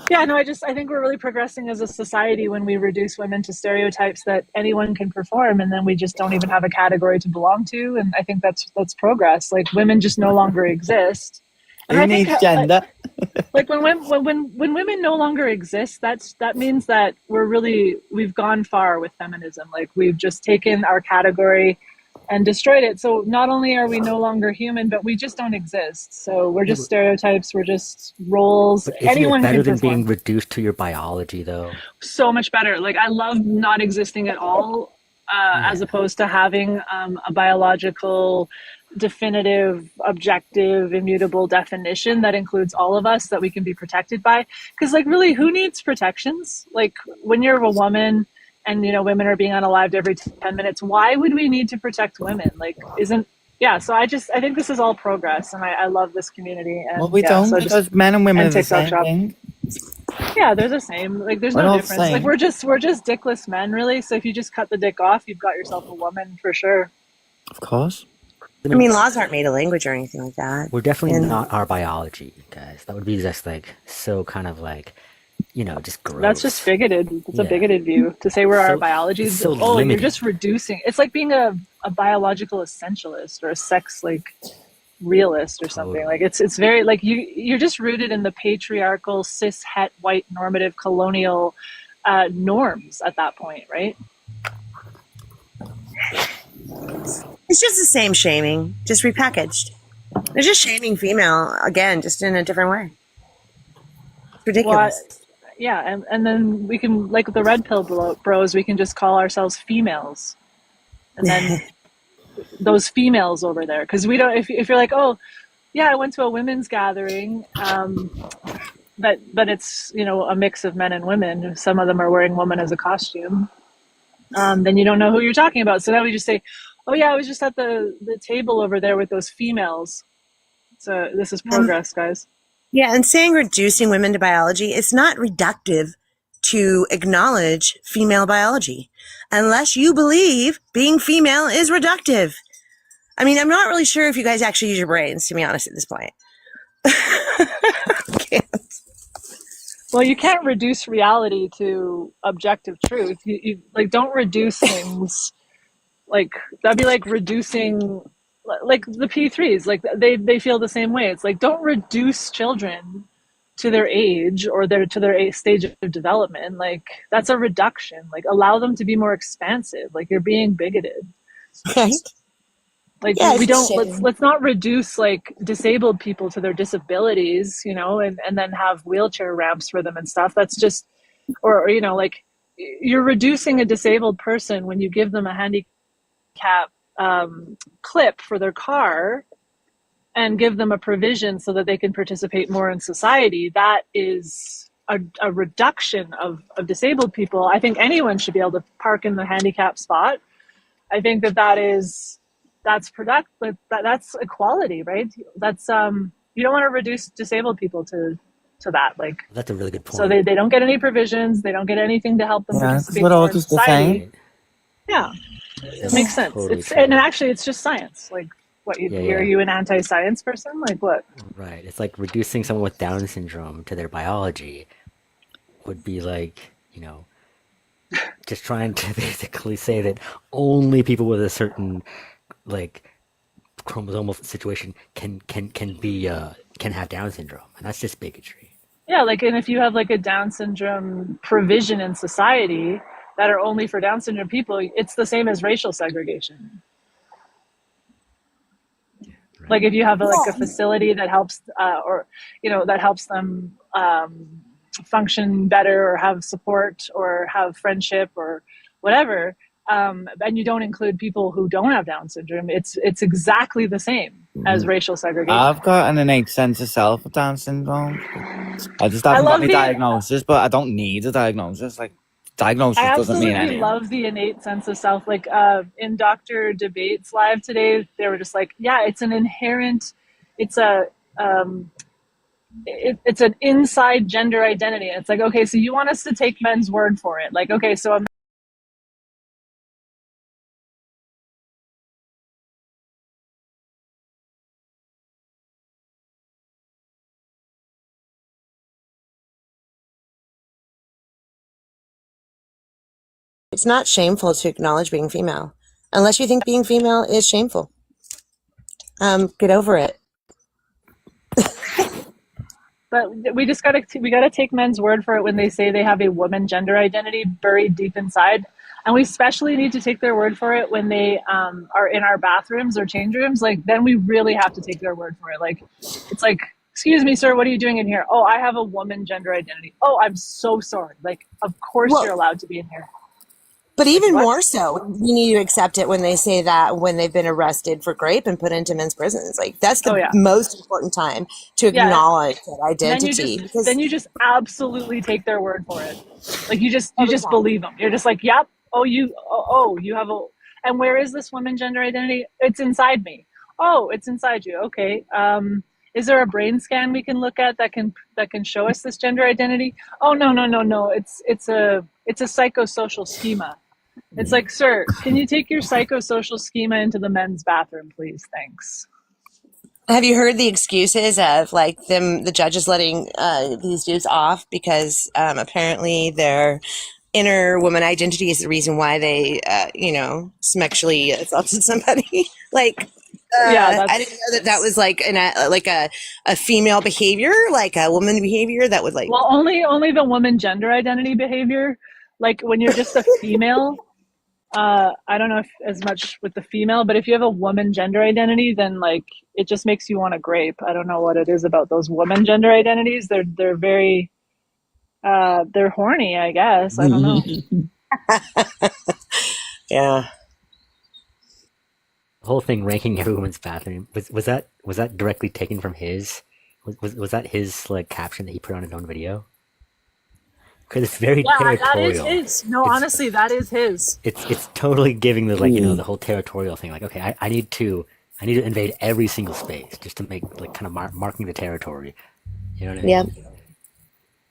Yeah, no, I think we're really progressing as a society when we reduce women to stereotypes that anyone can perform, and then we just don't even have a category to belong to. And I think that's progress. Like women just no longer exist. And Who I think needs gender? Like when women no longer exist, that means that we've gone far with feminism. Like we've just taken our category and destroyed it. So not only are we no longer human, but we just don't exist. So we're just stereotypes, we're just roles. But isn't it Anyone better can than perform. being reduced to your biology, though? So much better. Like I love not existing at all, as opposed to having a biological, definitive, objective, immutable definition that includes all of us that we can be protected by. Because like really, who needs protections? Like when you're a woman and women are being unalived every 10 minutes, why would we need to protect women? Like isn't yeah, so I think this is all progress, and I love this community. And Well, we yeah, don't, so because men and women and are the TikTok same shop. thing. Yeah, they're the same. Like there's We're no all the difference. Like same. we're just dickless men, really. So if you just cut the dick off, you've got yourself a woman for sure. Of course. I mean, laws aren't made of language or anything like that. We're definitely And not our biology, guys. That would be just like so kind of like, just gross. That's just bigoted. It's a Yeah. bigoted view to say we're our So- biology. it's so You're limited. just reducing. It's like being a biological essentialist or a sex realist or something. Like it's very like you're just rooted in the patriarchal cis het white normative colonial norms at that point, right? it's just the same shaming, just repackaged. They're just shaming female again, just in a different way. It's ridiculous. Yeah, and then we can, like the red pill bros, we can just call ourselves females, and then those females over there, because we don't. If you're like, oh, yeah, I went to a women's gathering, but it's a mix of men and women. Some of them are wearing woman as a costume. Then you don't know who you're talking about. So now we just say, oh yeah, I was just at the table over there with those females. So this is progress, guys. Yeah, and saying reducing women to biology, it's not reductive to acknowledge female biology, unless you believe being female is reductive. I mean, I'm not really sure if you guys actually use your brains, to be honest, at this point. Well, you can't reduce reality to objective truth. You like don't reduce things. Like that'd be like reducing, like the P3s. Like they feel the same way. It's like don't reduce children to their age or to their stage of development. Like that's a reduction. Like allow them to be more expansive. Like you're being bigoted. Right. Like Yeah, we it's don't shame. let's not reduce like disabled people to their disabilities, and then have wheelchair ramps for them and stuff. That's just or like you're reducing a disabled person when you give them a handicap clip for their car and give them a provision so that they can participate more in society. That is a reduction of disabled people. I think anyone should be able to park in the handicap spot. I think that's productive. That's equality, right? That's you don't want to reduce disabled people to that. Like That's a really good point. so they don't get any provisions. They don't get anything to help them Yeah, participate we're all more in just the society. same. Yeah, it makes sense. Totally It's true. and actually it's just science. Like what Yeah, are yeah. you an anti-science person? Like what? Right. It's like reducing someone with Down syndrome to their biology would be like, just trying to basically say that only people with a certain like chromosomal situation can have Down syndrome, and that's just bigotry. Yeah, like and if you have like a Down syndrome provision in society that are only for Down syndrome people, it's the same as racial segregation. Like if you have a facility that helps or that helps them function better or have support or have friendship or whatever, and you don't include people who don't have Down syndrome, it's exactly the same as racial segregation. I've got an innate sense of self with Down syndrome. I just haven't got love any the- diagnosis, but I don't need a diagnosis. Like, diagnosis I doesn't mean absolutely anything. love the innate sense of self. Like in Dr. Debates Live today, they were just like, yeah, it's an inherent, it's a it's an inside gender identity. It's like, okay, so you want us to take men's word for it. Like, okay, so It's not shameful to acknowledge being female, unless you think being female is shameful. Get over it. But we just gotta take men's word for it when they say they have a woman gender identity buried deep inside, and we especially need to take their word for it when they are in our bathrooms or change rooms. Like then we really have to take their word for it. Like it's like, excuse me, sir, what are you doing in here? Oh, I have a woman gender identity. Oh, I'm so sorry. Like, of course Well, you're allowed to be in here. but even What? more so, you need to accept it when they say that when they've been arrested for grape and put into men's prisons. Like that's the Oh yeah. most important time to Yeah. acknowledge that Then you identity. just Because then you just absolutely take their word for it. Like you just every time. believe them. You're just like, yep. Oh, you have a. And where is this woman gender identity? It's inside me. Oh, it's inside you. Okay. Is there a brain scan we can look at that can show us this gender identity? Oh no. It's a psychosocial schema. It's like, sir, can you take your psychosocial schema into the men's bathroom, please? Thanks. Have you heard the excuses of like the judges letting these dudes off because apparently their inner woman identity is the reason why they sexually assaulted somebody? Like, Yeah, I didn't know that was like a female behavior, like a woman behavior that would like. Well, only the woman gender identity behavior. Like when you're just a female, I don't know if as much with the female, but if you have a woman gender identity, then like it just makes you want to grape. I don't know what it is about those woman gender identities. They're very they're horny, I guess. I don't know. Yeah. The whole thing ranking every woman's bathroom was that directly taken from his? Was that his like caption that he put on his own video? Because it's very Yeah, that territorial. is his. No, honestly, that is his. It's totally giving the the whole territorial thing. Like, okay, I need to invade every single space just to make like kind of marking the territory. You know what I mean? Yeah.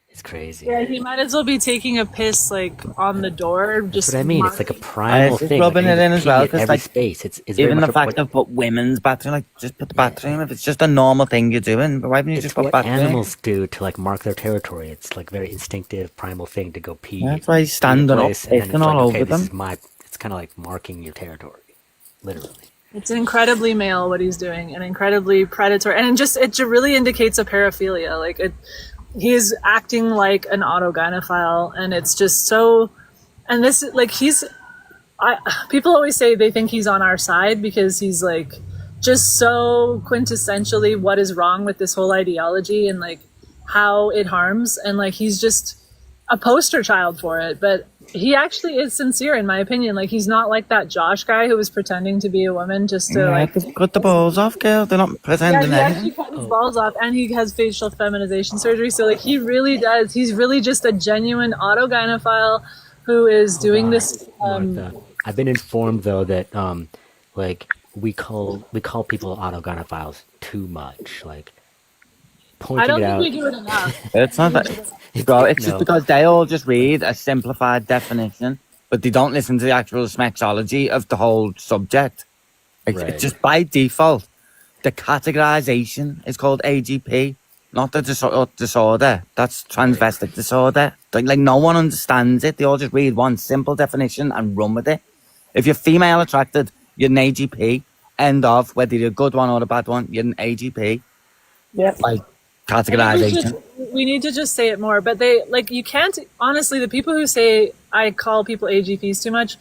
It's crazy. Yeah, he might as well be taking a piss like on the door. Just That's what I mean. It's like a I primal just thing. rubbing like, it I in need as to well pee at because every like space. It's very even much the fact of put women's bathroom, like just put the bathroom. If it's just a normal thing you're doing, but why wouldn't you it's just put what bathroom? animals do to like mark their territory. It's like very instinctive, primal thing to go pee. That's why he's in a standing up, place, and then it's pissing like, all okay, over this them. is my. It's kind of like marking your territory, literally. It's incredibly male what he's doing, and incredibly predatory, and it really indicates a paraphilia. Like he's acting like an autogynephile, and it's just so. And this like people always say they think he's on our side because he's like just so quintessentially what is wrong with this whole ideology and like how it harms, and like he's just a poster child for it. But he actually is sincere, in my opinion. Like he's not like that Josh guy who was pretending to be a woman just to Yeah, like. just cut the balls off, girl. They're not Yeah, pretending he actually anything. cut his balls off, and he has facial feminization surgery. So like he really does. He's really just a genuine autogynephile who is doing this. Martha, I've been informed though that like we call people autogynephiles too much. Like I pointing don't it think out. we do it enough. It's not that, bro. It's just No. because they all just read a simplified definition, but they don't listen to the actual smexology of the whole subject. Right. It's just by default, the categorization is called AGP, not the disorder. That's transvestic disorder. Like no one understands it. They all just read one simple definition and run with it. If you're female attracted, you're an AGP. End of. Whether you're a good one or a bad one, you're an AGP. Yep. Like categorization. We need to just say it more. But they like you can't honestly. The people who say I call people AGPs too much,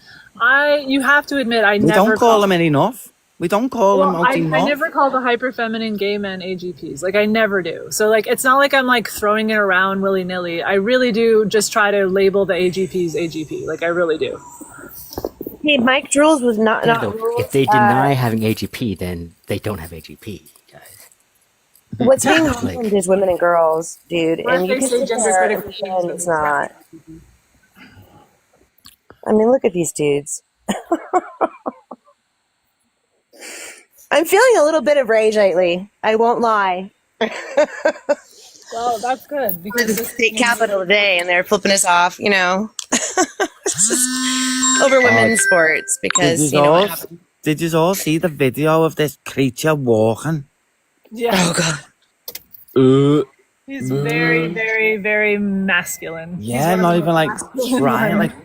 you have to admit I We never don't call them enough. We don't call them I enough. never call the hyperfeminine gay men AGPs. Like I never do. So like it's not like I'm like throwing it around willy nilly. I really do just try to label the AGPs AGP. Like I really do. Hey, Mike Jules was not Though, rules. if they deny having AGP, then they don't have AGP, guys. What's being Like- harmed is women and girls, dude. Or And if you they can say sit gender there critical and things, pretend but it's it's not. not. I mean, look at these dudes. I'm feeling a little bit of rage lately. I won't lie. Well, that's good We're because the this state capital today, and they're flipping us off, over women's sports because what happened. Did you all see the video of this creature walking? yeah. Oh god. He's very, very, very masculine. He's Yeah, one of not the even most like masculine trying. men. Like,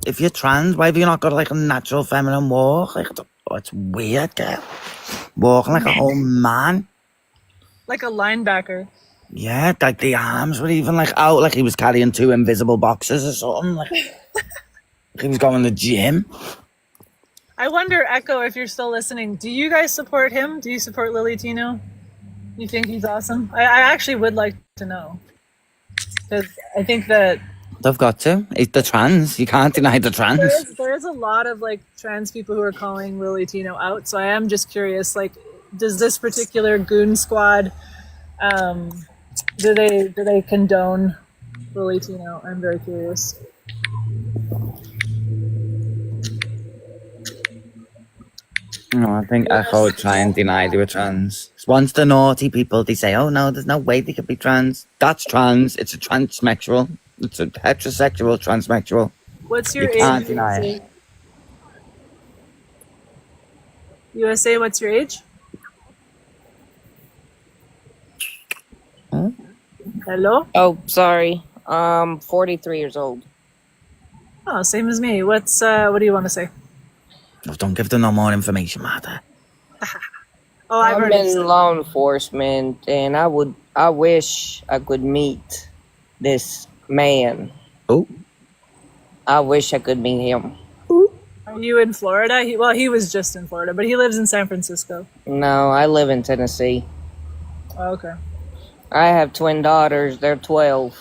if you're trans, why have you not got like a natural feminine walk? Like, it's weird, girl. Walking like a whole man. Like a linebacker. Yeah, like the arms were even like out, like he was carrying 2 invisible boxes or something. Like he was going to the gym. I wonder, Echo, if you're still listening, do you guys support him? Do you support Lily Tino? You think he's awesome? I actually would like to know. Because I think that They've got to. It's the trans. You can't deny the trans. there is a lot of like trans people who are calling Lily Tino out. So I am just curious, like, does this particular goon squad, do they condone Lily Tino? I'm very curious. No, I think Echo would try and deny they were trans. Once the naughty people, they say, oh no, there's no way they could be trans. That's trans. It's a transsexual. It's a heterosexual transsexual. What's your You age? can't deny it. USA, what's your age? Huh? Hello? Oh, sorry. 43 years old. Oh, same as me. What do you want to say? Oh, don't give them no more information, Martha. Oh, I've I'm already in said. law enforcement, and I wish I could meet this man. Oh. I wish I could meet him. Are you in Florida? He was just in Florida, but he lives in San Francisco. No, I live in Tennessee. Oh, okay. I have twin daughters. They're 12.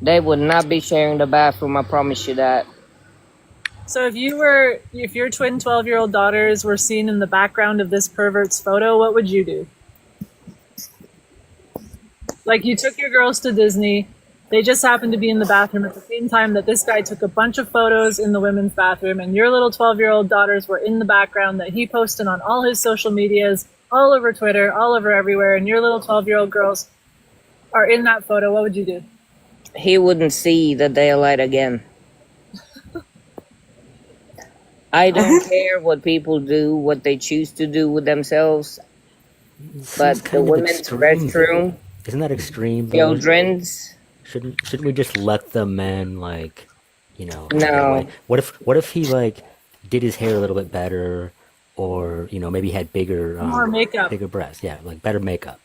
They would not be sharing the bathroom, I promise you that. So if your twin 12-year-old daughters were seen in the background of this pervert's photo, what would you do? Like, you took your girls to Disney. They just happened to be in the bathroom at the same time that this guy took a bunch of photos in the women's bathroom, and your little 12-year-old daughters were in the background that he posted on all his social medias, all over Twitter, all over everywhere, and your little 12-year-old girls are in that photo. What would you do? He wouldn't see the daylight again. I don't care what people do, what they choose to do with themselves, but Seems the kind of women's extreme, though. restroom, Isn't that extreme? Though? children's, Shouldn't we just let the man, like, get no. away? What if he, like, did his hair a little bit better, or maybe had bigger More makeup. bigger breasts? Yeah, like better makeup.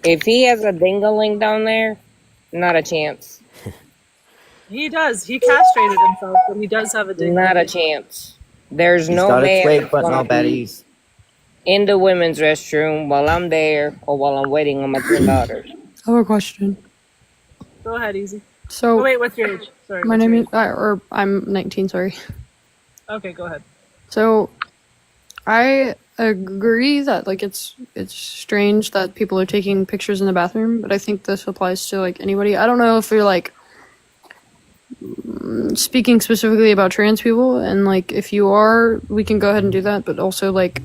If he has a dingaling down there, not a chance. He does. He castrated himself, but he does have a dick. Not a chance. There's He's no got a man twig, that's but gonna no be berries. in the women's restroom while I'm there or while I'm waiting on my twin daughters. I have a question. Go ahead, Easy. So, Oh, wait, what's your age? Sorry. my what's name your is, or I'm 19, sorry. age? Okay, go ahead. So, I agree that like it's strange that people are taking pictures in the bathroom, but I think this applies to like anybody. I don't know if you're like speaking specifically about trans people, and like if you are, we can go ahead and do that, but also like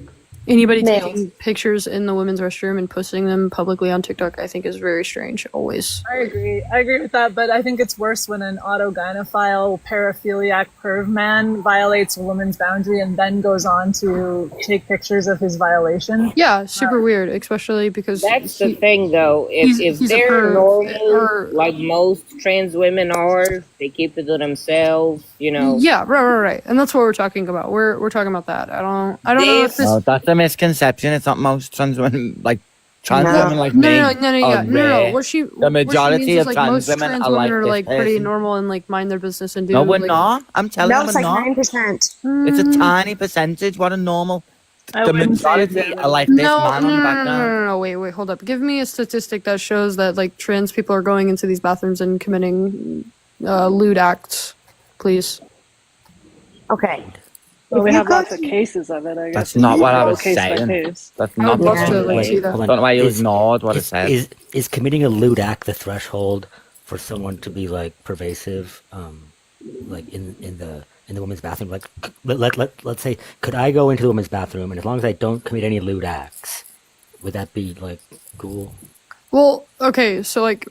anybody Males. taking pictures in the women's restroom and posting them publicly on TikTok, I think is very strange always. I agree with that, but I think it's worse when an autogynephile, paraphiliac perv man violates a woman's boundary and then goes on to take pictures of his violation. Yeah, super weird, especially because That's the thing, though. If he's a they're perv, normal, or like most trans women are, they keep it to themselves. yeah, right, and that's what we're talking about. We're talking about that. I don't know if this. No, that's a misconception. It's not most trans women, like trans No. women like No, me. yeah, are no. rare. What she The majority means is, of like, trans most women trans are women like are this like pretty person. normal and like mind their business and do. No, we're like, not. I'm telling No, you, it's we're like not. 9%. It's a tiny percentage. What a normal. I The wouldn't say it's majority that are like many. this man on the background. No, wait, hold up. Give me a statistic that shows that like trans people are going into these bathrooms and committing lewd acts, please. Okay. Well, If we you have go lots of to- cases of it, I guess. That's not what I Go was case by saying. case. That's I not would the love to like see Wait, that. hold I on. don't know why you Is- ignored what I said. Is committing a lewd act the threshold for someone to be like pervasive, like in the women's bathroom? Like, let's say, could I go into the women's bathroom, and as long as I don't commit any lewd acts, would that be like cool? Well, okay, so like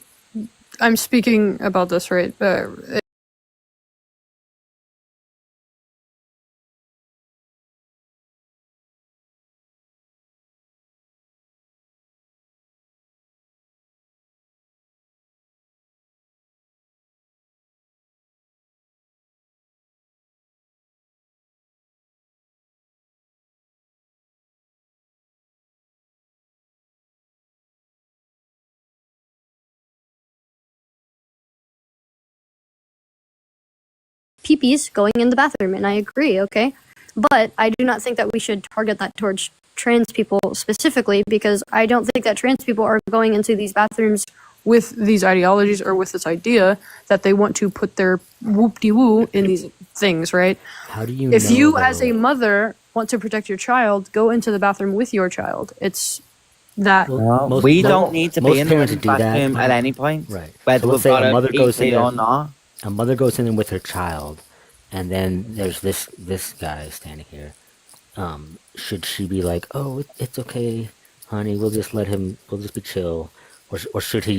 I'm speaking about this, right? peepees going in the bathroom, and I agree, okay? But I do not think that we should target that towards trans people specifically, because I don't think that trans people are going into these bathrooms with these ideologies or with this idea that they want to put their whoop-de-woo in these things, right? How do you If know, you, as though? a mother, want to protect your child, go into the bathroom with your child. It's that. Most- We no, don't need to most be in the parents women's do that. bathroom at any point. Right. Whether So let's we've say got a a mother goes in PT there, or not. a mother goes in with her child, and then there's this guy standing here. Should she be like, "Oh, it's okay, honey. We'll just be chill," or should he,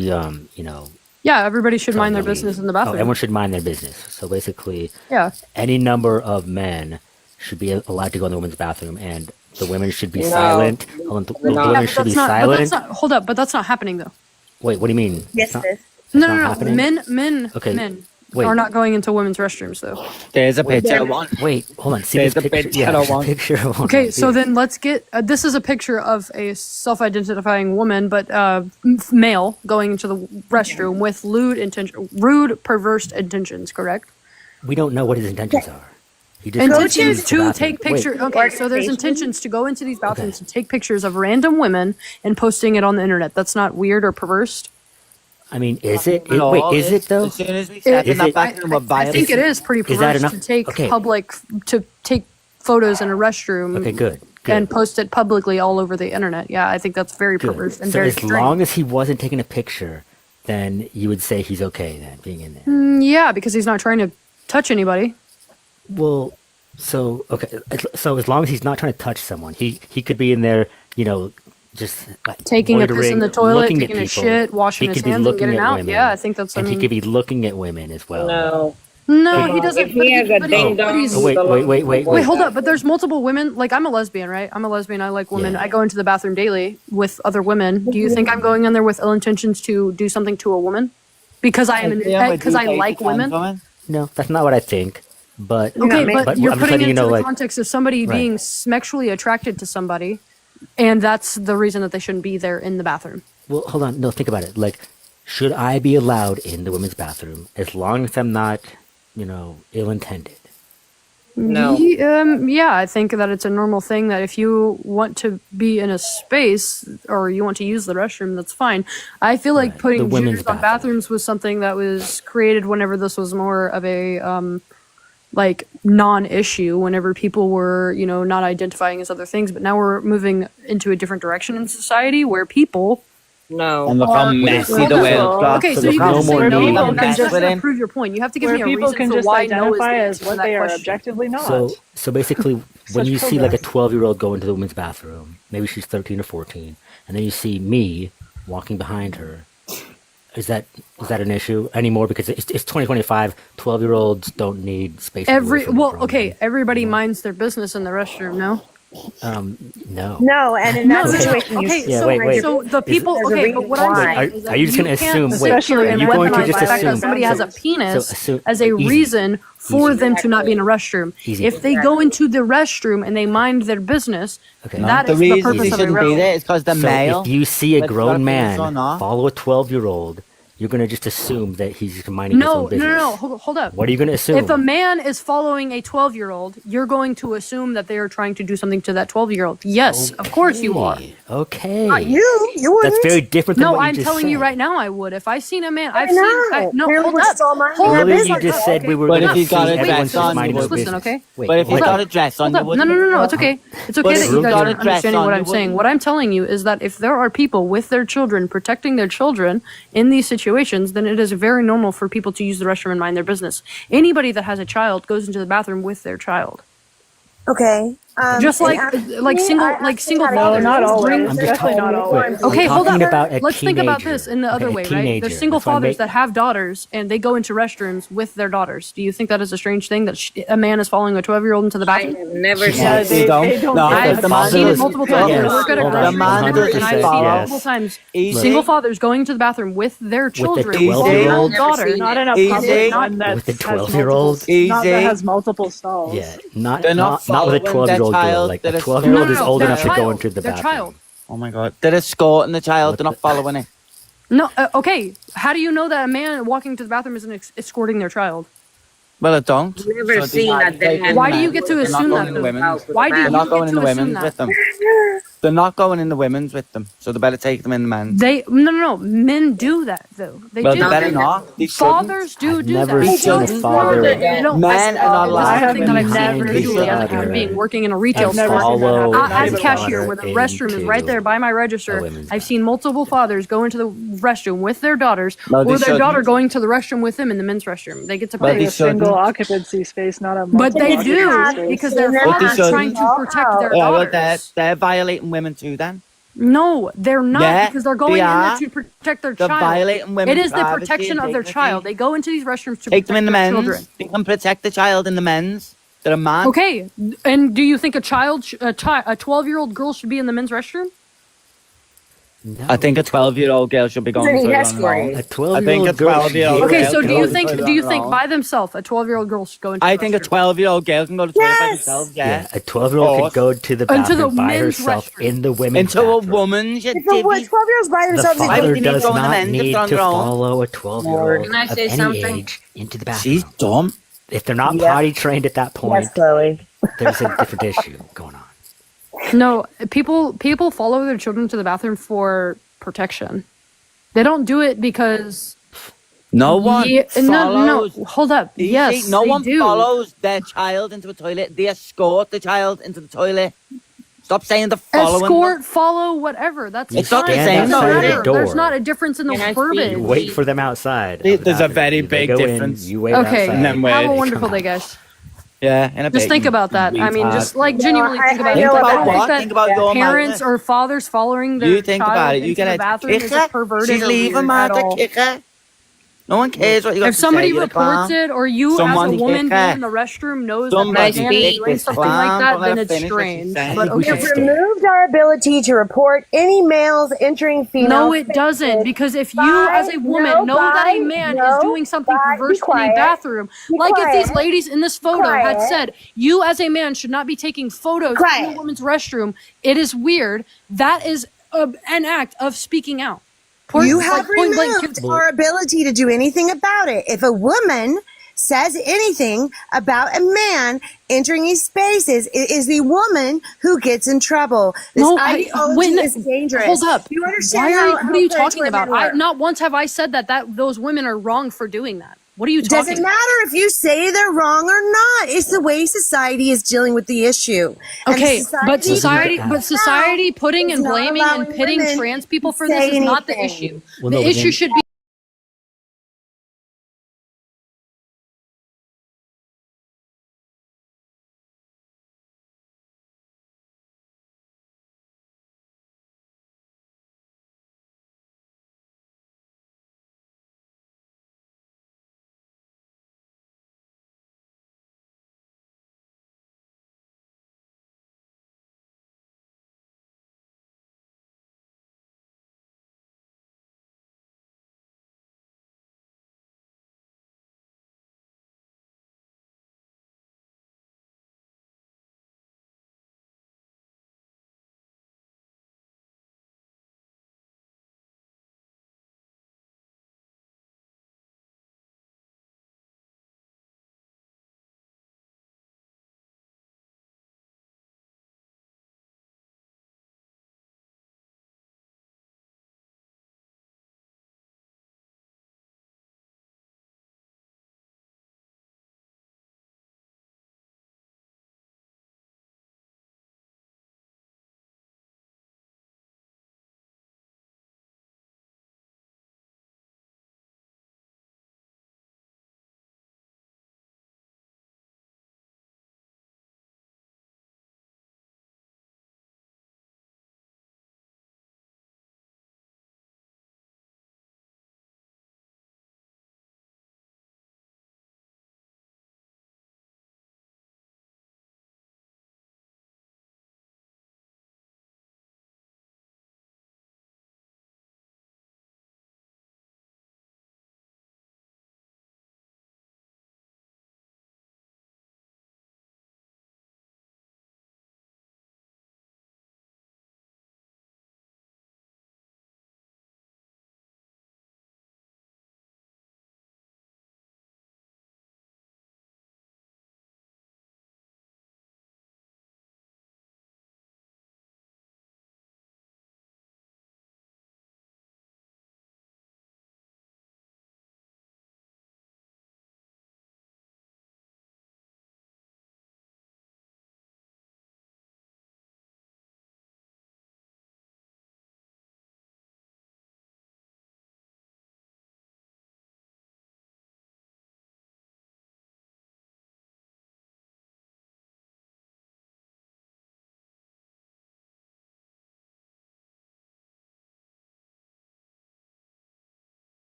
Yeah, everybody should tell mind him their to leave? business in the Oh, bathroom. everyone should mind their business. So basically, Yeah. any number of men should be allowed to go in the women's bathroom, and the women should be No, silent. Hold on, the they're not. women But should be that's not. But silent. that's not. Hold up. But that's not happening though. Wait, what do you mean? Yes, It's not, it is. it's No, not no, no. happening? Men Okay, wait. are not going into women's restrooms though. There's a Wait, picture of one. wait, hold on. See There's this a picture? picture Yeah, of there's a one. picture of one. Okay, right so here. then let's get. This is a picture of a self-identifying woman, but male going into the restroom with rude, perverse intentions. Correct? We don't know what his intentions are. He just Intentions uses the to bathroom. take pictures. Okay, so there's intentions to go into these bathrooms and take pictures of random women and posting it on the internet. That's not weird or perverse. I mean, is it? No, Wait, is it though? As soon as we step Is in that it- bathroom, we're I think it is pretty Is that perverse enough? to take Okay. to take photos in a restroom. Okay, good. And post it publicly all over the internet. Yeah, I think that's very perverse and So very as strange. long as he wasn't taking a picture, then you would say he's okay then being in there. Yeah, because he's not trying to touch anybody. Well, so okay, so as long as he's not trying to touch someone, he could be in there, just like Taking a piss in loitering, the toilet, looking at taking a people. shit, washing He his could be hands and looking getting at out. women, Yeah, I think that's. I and mean, he could be looking at women as well. no, he doesn't. If he has a ding dong. Oh, wait. Wait, hold up. But there's multiple women. Like, I'm a lesbian, right? I'm a lesbian. I like women. Yeah. I go into the bathroom daily with other women. Do you think I'm going in there with ill intentions to do something to a woman? Because I am, because I like women. No, that's not what I think. But Okay, but you're I'm just putting letting it you into know, the like, context of somebody Right. being sexually attracted to somebody, and that's the reason that they shouldn't be there in the bathroom. well, hold on. No, think about it. Like, should I be allowed in the women's bathroom as long as I'm not, ill-intended? No. Yeah, I think that it's a normal thing that if you want to be in a space or you want to use the restroom, that's fine. I feel like The putting women's genders on bathrooms was something that was created whenever this was more of a like non-issue, whenever people were, not identifying as other things. But now we're moving into a different direction in society where people No. And look how messy the way it's got. Okay, so there's you can no just more say need. no, Okay, that's just Put to in. prove your point. You have to give Where me a people reason can for just why no is identify the as answer to what that they are question. objectively not. So basically, when Such you see like a progress. 12-year-old go into the women's bathroom, maybe she's 13 or 14, and then you see me walking behind her, is that an issue anymore? Because it's 2025. 12-year-olds don't need space. to be away from grown Okay, everybody minds their business in the restroom, no? No. No, and in that No, situation, okay, you Yeah, still wait, mind wait. your So the people, There's a okay, but reason what I'm why. saying is that Are you just gonna can't assume? sit Wait, here are and you going to weaponize just the fact that assume? somebody has a penis assume, as a easy. reason for Easy. them to not be in a restroom. Easy. If they go into the restroom and they mind their business, Okay. that The is the reason purpose they of a shouldn't be restroom. there is because they're So male. if you see a Whether grown they're penis or man not. follow a 12-year-old, you're gonna just assume that he's minding his No, own no, business. no, no. Hold up. What are you gonna assume? If a man is following a 12-year-old, you're going to assume that they are trying to do something to that 12-year-old. Yes, of course you are. Okay. Not you. You wouldn't. That's very different than No, what you I'm just telling you said. right now I would. If I seen a man, I I've seen. know. No, Apparently hold we're up. still minding Hold our up. Earlier business. you just said we were But gonna if he's got assume a everyone's dress just on, minding you their would- Listen, business. okay? Wait, But if he's hold got on. a dress on, Hold you up. No, wouldn't. no, no, no. It's okay. It's okay But that if you you've guys got are a dress understanding on, what you I'm saying. wouldn't. What I'm telling you is that if there are people with their children protecting their children in these situations, then it is very normal for people to use the restroom and mind their business. Anybody that has a child goes into the bathroom with their child. Okay. Just and like actually, single I actually single had a fathers. not always. bring- I'm just Definitely talking, not always. Okay, I'm hold talking up. about a Let's think about teenager. this in the other Okay, a way, right? teenager. There's single That's why I fathers make- that have daughters and they go into restrooms with their daughters. Do you think that is a strange thing that a man is following a 12-year-old into the I bathroom? have never Yeah, seen they don't. don't No, do I've that. the man seen it does- multiple times. Yes. I work at a Hold on. grocery The man store, does and say I've seen it yes. multiple times. Easy. Single fathers going to the bathroom with their children, the with their 12-year-old? daughter. Not in a Easy. public one that With the has 12-year-old? multiple- not that Easy. has multiple stalls. Yeah, not They're not with a following their 12-year-old girl. child, Like they're a a 12-year-old is old their enough to go child. into the Their bathroom. child. Oh my god. They're escorting the child, What they're not the- following it. No, okay. How do you know that a man walking to the bathroom isn't escorting their child? Well, I don't. Never So seen they're a not taking damn. the Why do you men's. get to They're not assume going that in the though? women's. Why do They're you not get going in to the assume women's that? with them. They're not going in the women's with them. So they better take them in the men's. They no. Men do that though. They Well, do. they better not. They shouldn't. Fathers do I've do never that. They seen a shouldn't. father. They don't. Men are not This allowed is I the have thing that I've never never seen Julie as that from being happen. working in a I've retail never store. seen that follow happen. Not As even a cashier, once. where the restroom is right there by my register, I've seen multiple fathers go into the restroom with their daughters, No, they or their daughter shouldn't. going to the restroom with them in the men's restroom. They get to But Be pick. they a single shouldn't. occupancy space, not a But multiple they occupancy do space. because they're But they fathers trying shouldn't. to protect their Yeah, well, daughters. they're violating women too then. No, they're not Yeah, because they're they going in there are. to protect their They're child. violating It women's is the privacy protection and of their dignity. child. They go into these restrooms to Take them in protect the their men's. children. They can protect the child in the men's. They're a man. Okay, and do you think a 12-year-old girl should be in the men's restroom? I think a 12-year-old girl should be going to the toilet on her own. A I 12-year-old think a girl should 12-year-old Okay, girl so can do go you to the think toilet do you on her think own. by themselves a 12-year-old girl should go into I the think a restroom? 12-year-old girl can go to the toilet by themselves, yeah. Yeah, a 12-year-old could go to the Into the bathroom by men's herself restroom. in the women's Into a bathroom. woman's, you If a divvy. 12-year-old's by The themselves, Why would father they need to does go in the not men's if need they're on to their own? follow a 12-year-old Can I of say any something? age into the She's bathroom. dumb. If they're not Yes. potty trained at that point, Yes, Chloe. there's a different issue going on. No, people follow their children to the bathroom for protection. They don't do it because No one no, follows. hold up. You Yes, see, no they one do. follows their child into a toilet. They escort the child into the toilet. Stop saying the following. Escort, follow, whatever. That's It's not the fine. same, It doesn't though, is matter. it? There's not a difference in the Can I verbiage. You wait for them outside. There's of the a bathroom. very They big go in, difference. you wait Okay, outside. And then have a wait. wonderful day, guys. Yeah, in a Just bit, think you about that. I mean, retard. just like No, genuinely I- think about I it. know Like, about I don't what? think that Think about your parents mother. or fathers following their You think child about it. You into get the a bathroom is kicker. perverted She's or leaving, weird man. at The all. kicker. No one cares what you got If to somebody say. You're a reports clown. it, or you Someone as a woman kick being her. in the restroom knows Somebody that man is kick doing this something like clown. that, Don't let then her it's finish what she's strange. saying. But we should okay. You've removed our ability to report any males entering female No, it doesn't. Because if you, as a woman, know that a man is doing something perverse in a bathroom, like if these ladies in this photo had said, you as a man should not be taking photos in a woman's restroom, it is weird. That is an act of speaking out. You Like, have point blank removed our ability to do anything about it. If a woman says anything about a man entering these spaces, it is the woman who gets in trouble. This ideology is dangerous. Hold up. You understand Why how, what are you how talking about? Not once have I said that those women are wrong for doing that. What are you talking Doesn't matter if you say they're wrong or not. It's the way society is dealing with the issue. And Okay, but society putting is and not blaming and allowing pitting women trans people to for this say is not the anything. issue. Well, The no, but issue then- should be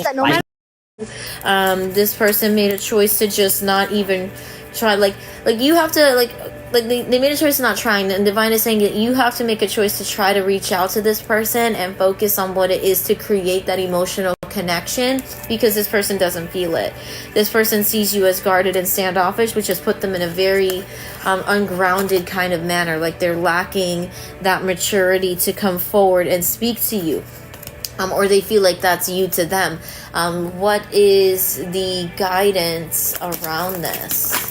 that no matter this person made a choice to just not even try, like you have to like they made a choice of not trying, and Divine is saying that you have to make a choice to try to reach out to this person and focus on what it is to create that emotional connection, because this person doesn't feel it. This person sees you as guarded and standoffish, which has put them in a very ungrounded kind of manner, like they're lacking that maturity to come forward and speak to you. Or they feel like that's you to them. What is the guidance around this?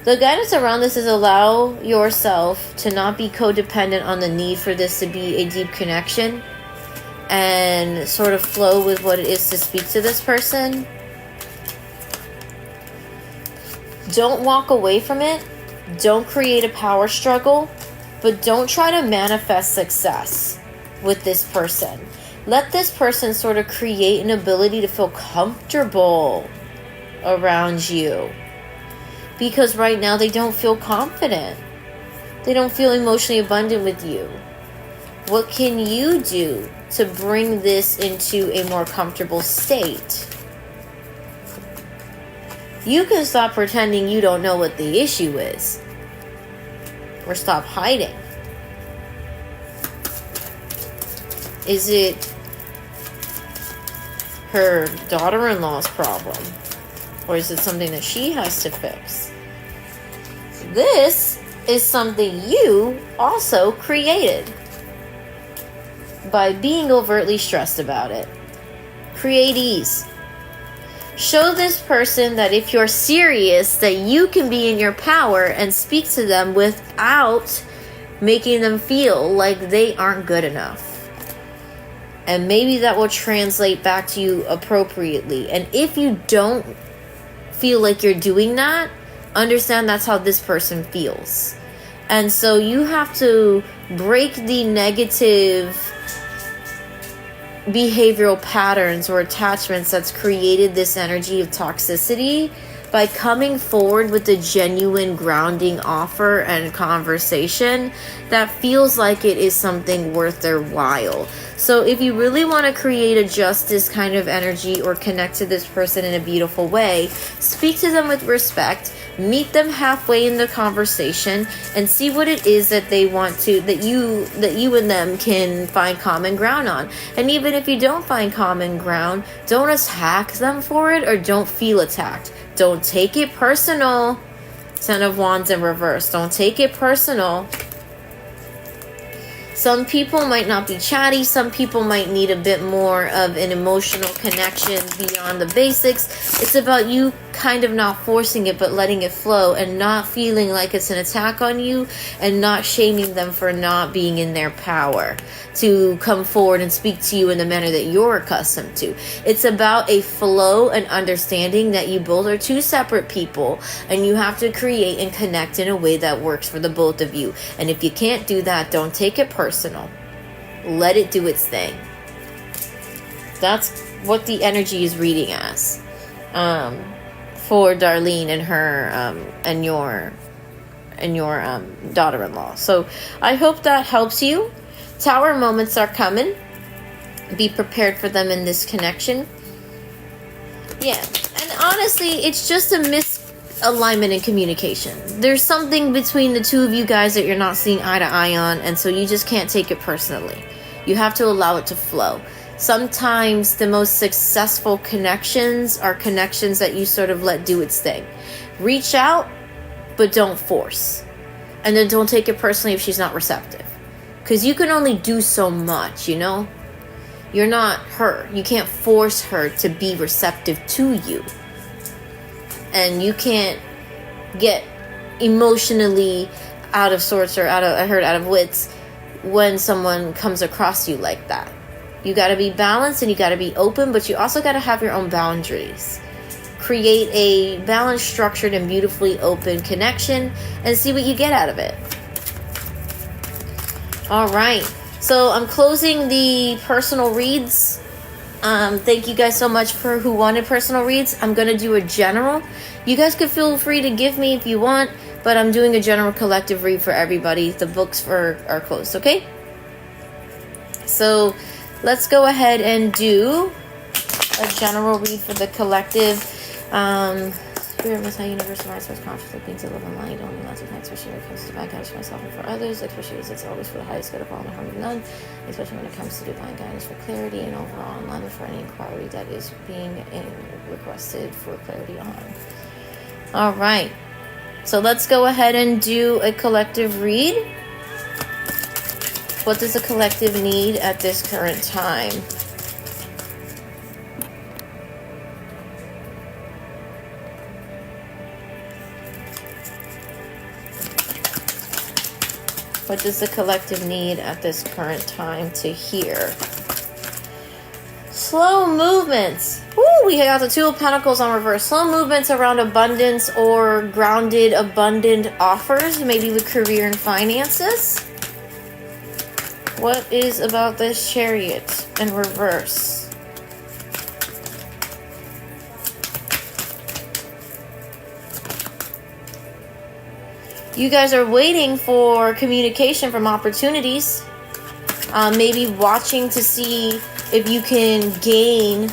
The guidance around this is allow yourself to not be codependent on the need for this to be a deep connection, and sort of flow with what it is to speak to this person. Don't walk away from it. Don't create a power struggle, but don't try to manifest success with this person. Let this person sort of create an ability to feel comfortable around you, because right now they don't feel confident. They don't feel emotionally abundant with you. What can you do to bring this into a more comfortable state? You can stop pretending you don't know what the issue is, or stop hiding. Is it her daughter-in-law's problem? Or is it something that she has to fix? This is something you also created by being overtly stressed about it. Create ease. Show this person that if you're serious, that you can be in your power and speak to them without making them feel like they aren't good enough. And maybe that will translate back to you appropriately. And if you don't feel like you're doing that, understand that's how this person feels. And so you have to break the negative behavioral patterns or attachments that's created this energy of toxicity by coming forward with a genuine grounding offer and conversation that feels like it is something worth their while. So if you really want to create a justice kind of energy or connect to this person in a beautiful way, speak to them with respect, meet them halfway in the conversation, and see what it is that they want to, that you and them can find common ground on. And even if you don't find common ground, don't attack them for it, or don't feel attacked. Don't take it personal. Ten of Wands in reverse. Don't take it personal. Some people might not be chatty. Some people might need a bit more of an emotional connection beyond the basics. It's about you kind of not forcing it, but letting it flow and not feeling like it's an attack on you, and not shaming them for not being in their power to come forward and speak to you in the manner that you're accustomed to. It's about a flow and understanding that you both are two separate people, and you have to create and connect in a way that works for the both of you. And if you can't do that, don't take it personal. Let it do its thing. That's what the energy is reading as for Darlene and her and your daughter-in-law. So I hope that helps you. Tower moments are coming. Be prepared for them in this connection. Yeah, and honestly, it's just a misalignment in communication. There's something between the two of you guys that you're not seeing eye to eye on, and so you just can't take it personally. You have to allow it to flow. Sometimes the most successful connections are connections that you sort of let do its thing. Reach out, but don't force. And then don't take it personally if she's not receptive. Because you can only do so much, you know? You're not her. You can't force her to be receptive to you. And you can't get emotionally out of sorts or out of wits when someone comes across you like that. You got to be balanced and you got to be open, but you also got to have your own boundaries. Create a balanced, structured, and beautifully open connection and see what you get out of it. All right. So I'm closing the personal reads. Thank you guys so much for who wanted personal reads. I'm going to do a general. You guys could feel free to give me if you want, but I'm doing a general collective read for everybody. The books are closed, okay? So let's go ahead and do a general read for the collective. Spirit Most High Universe rights was conscious of beings that live in light, only not to connect, especially when it comes to divine guidance for myself and for others, especially as it's always for the highest good of all and harm of none, especially when it comes to divine guidance for clarity and overall alignment for any inquiry that is being requested for clarity on. All right, so let's go ahead and do a collective read. What does the collective need at this current time? What does the collective need at this current time to hear? Slow movements. Ooh, we got the Two of Pentacles on reverse. Slow movements around abundance or grounded, abundant offers, maybe with career and finances. What is about this Chariot in reverse? You guys are waiting for communication from opportunities. Maybe watching to see if you can gain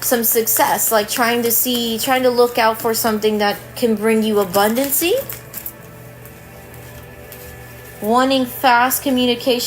some success. Like trying to look out for something that can bring you abundancy. Wanting fast communication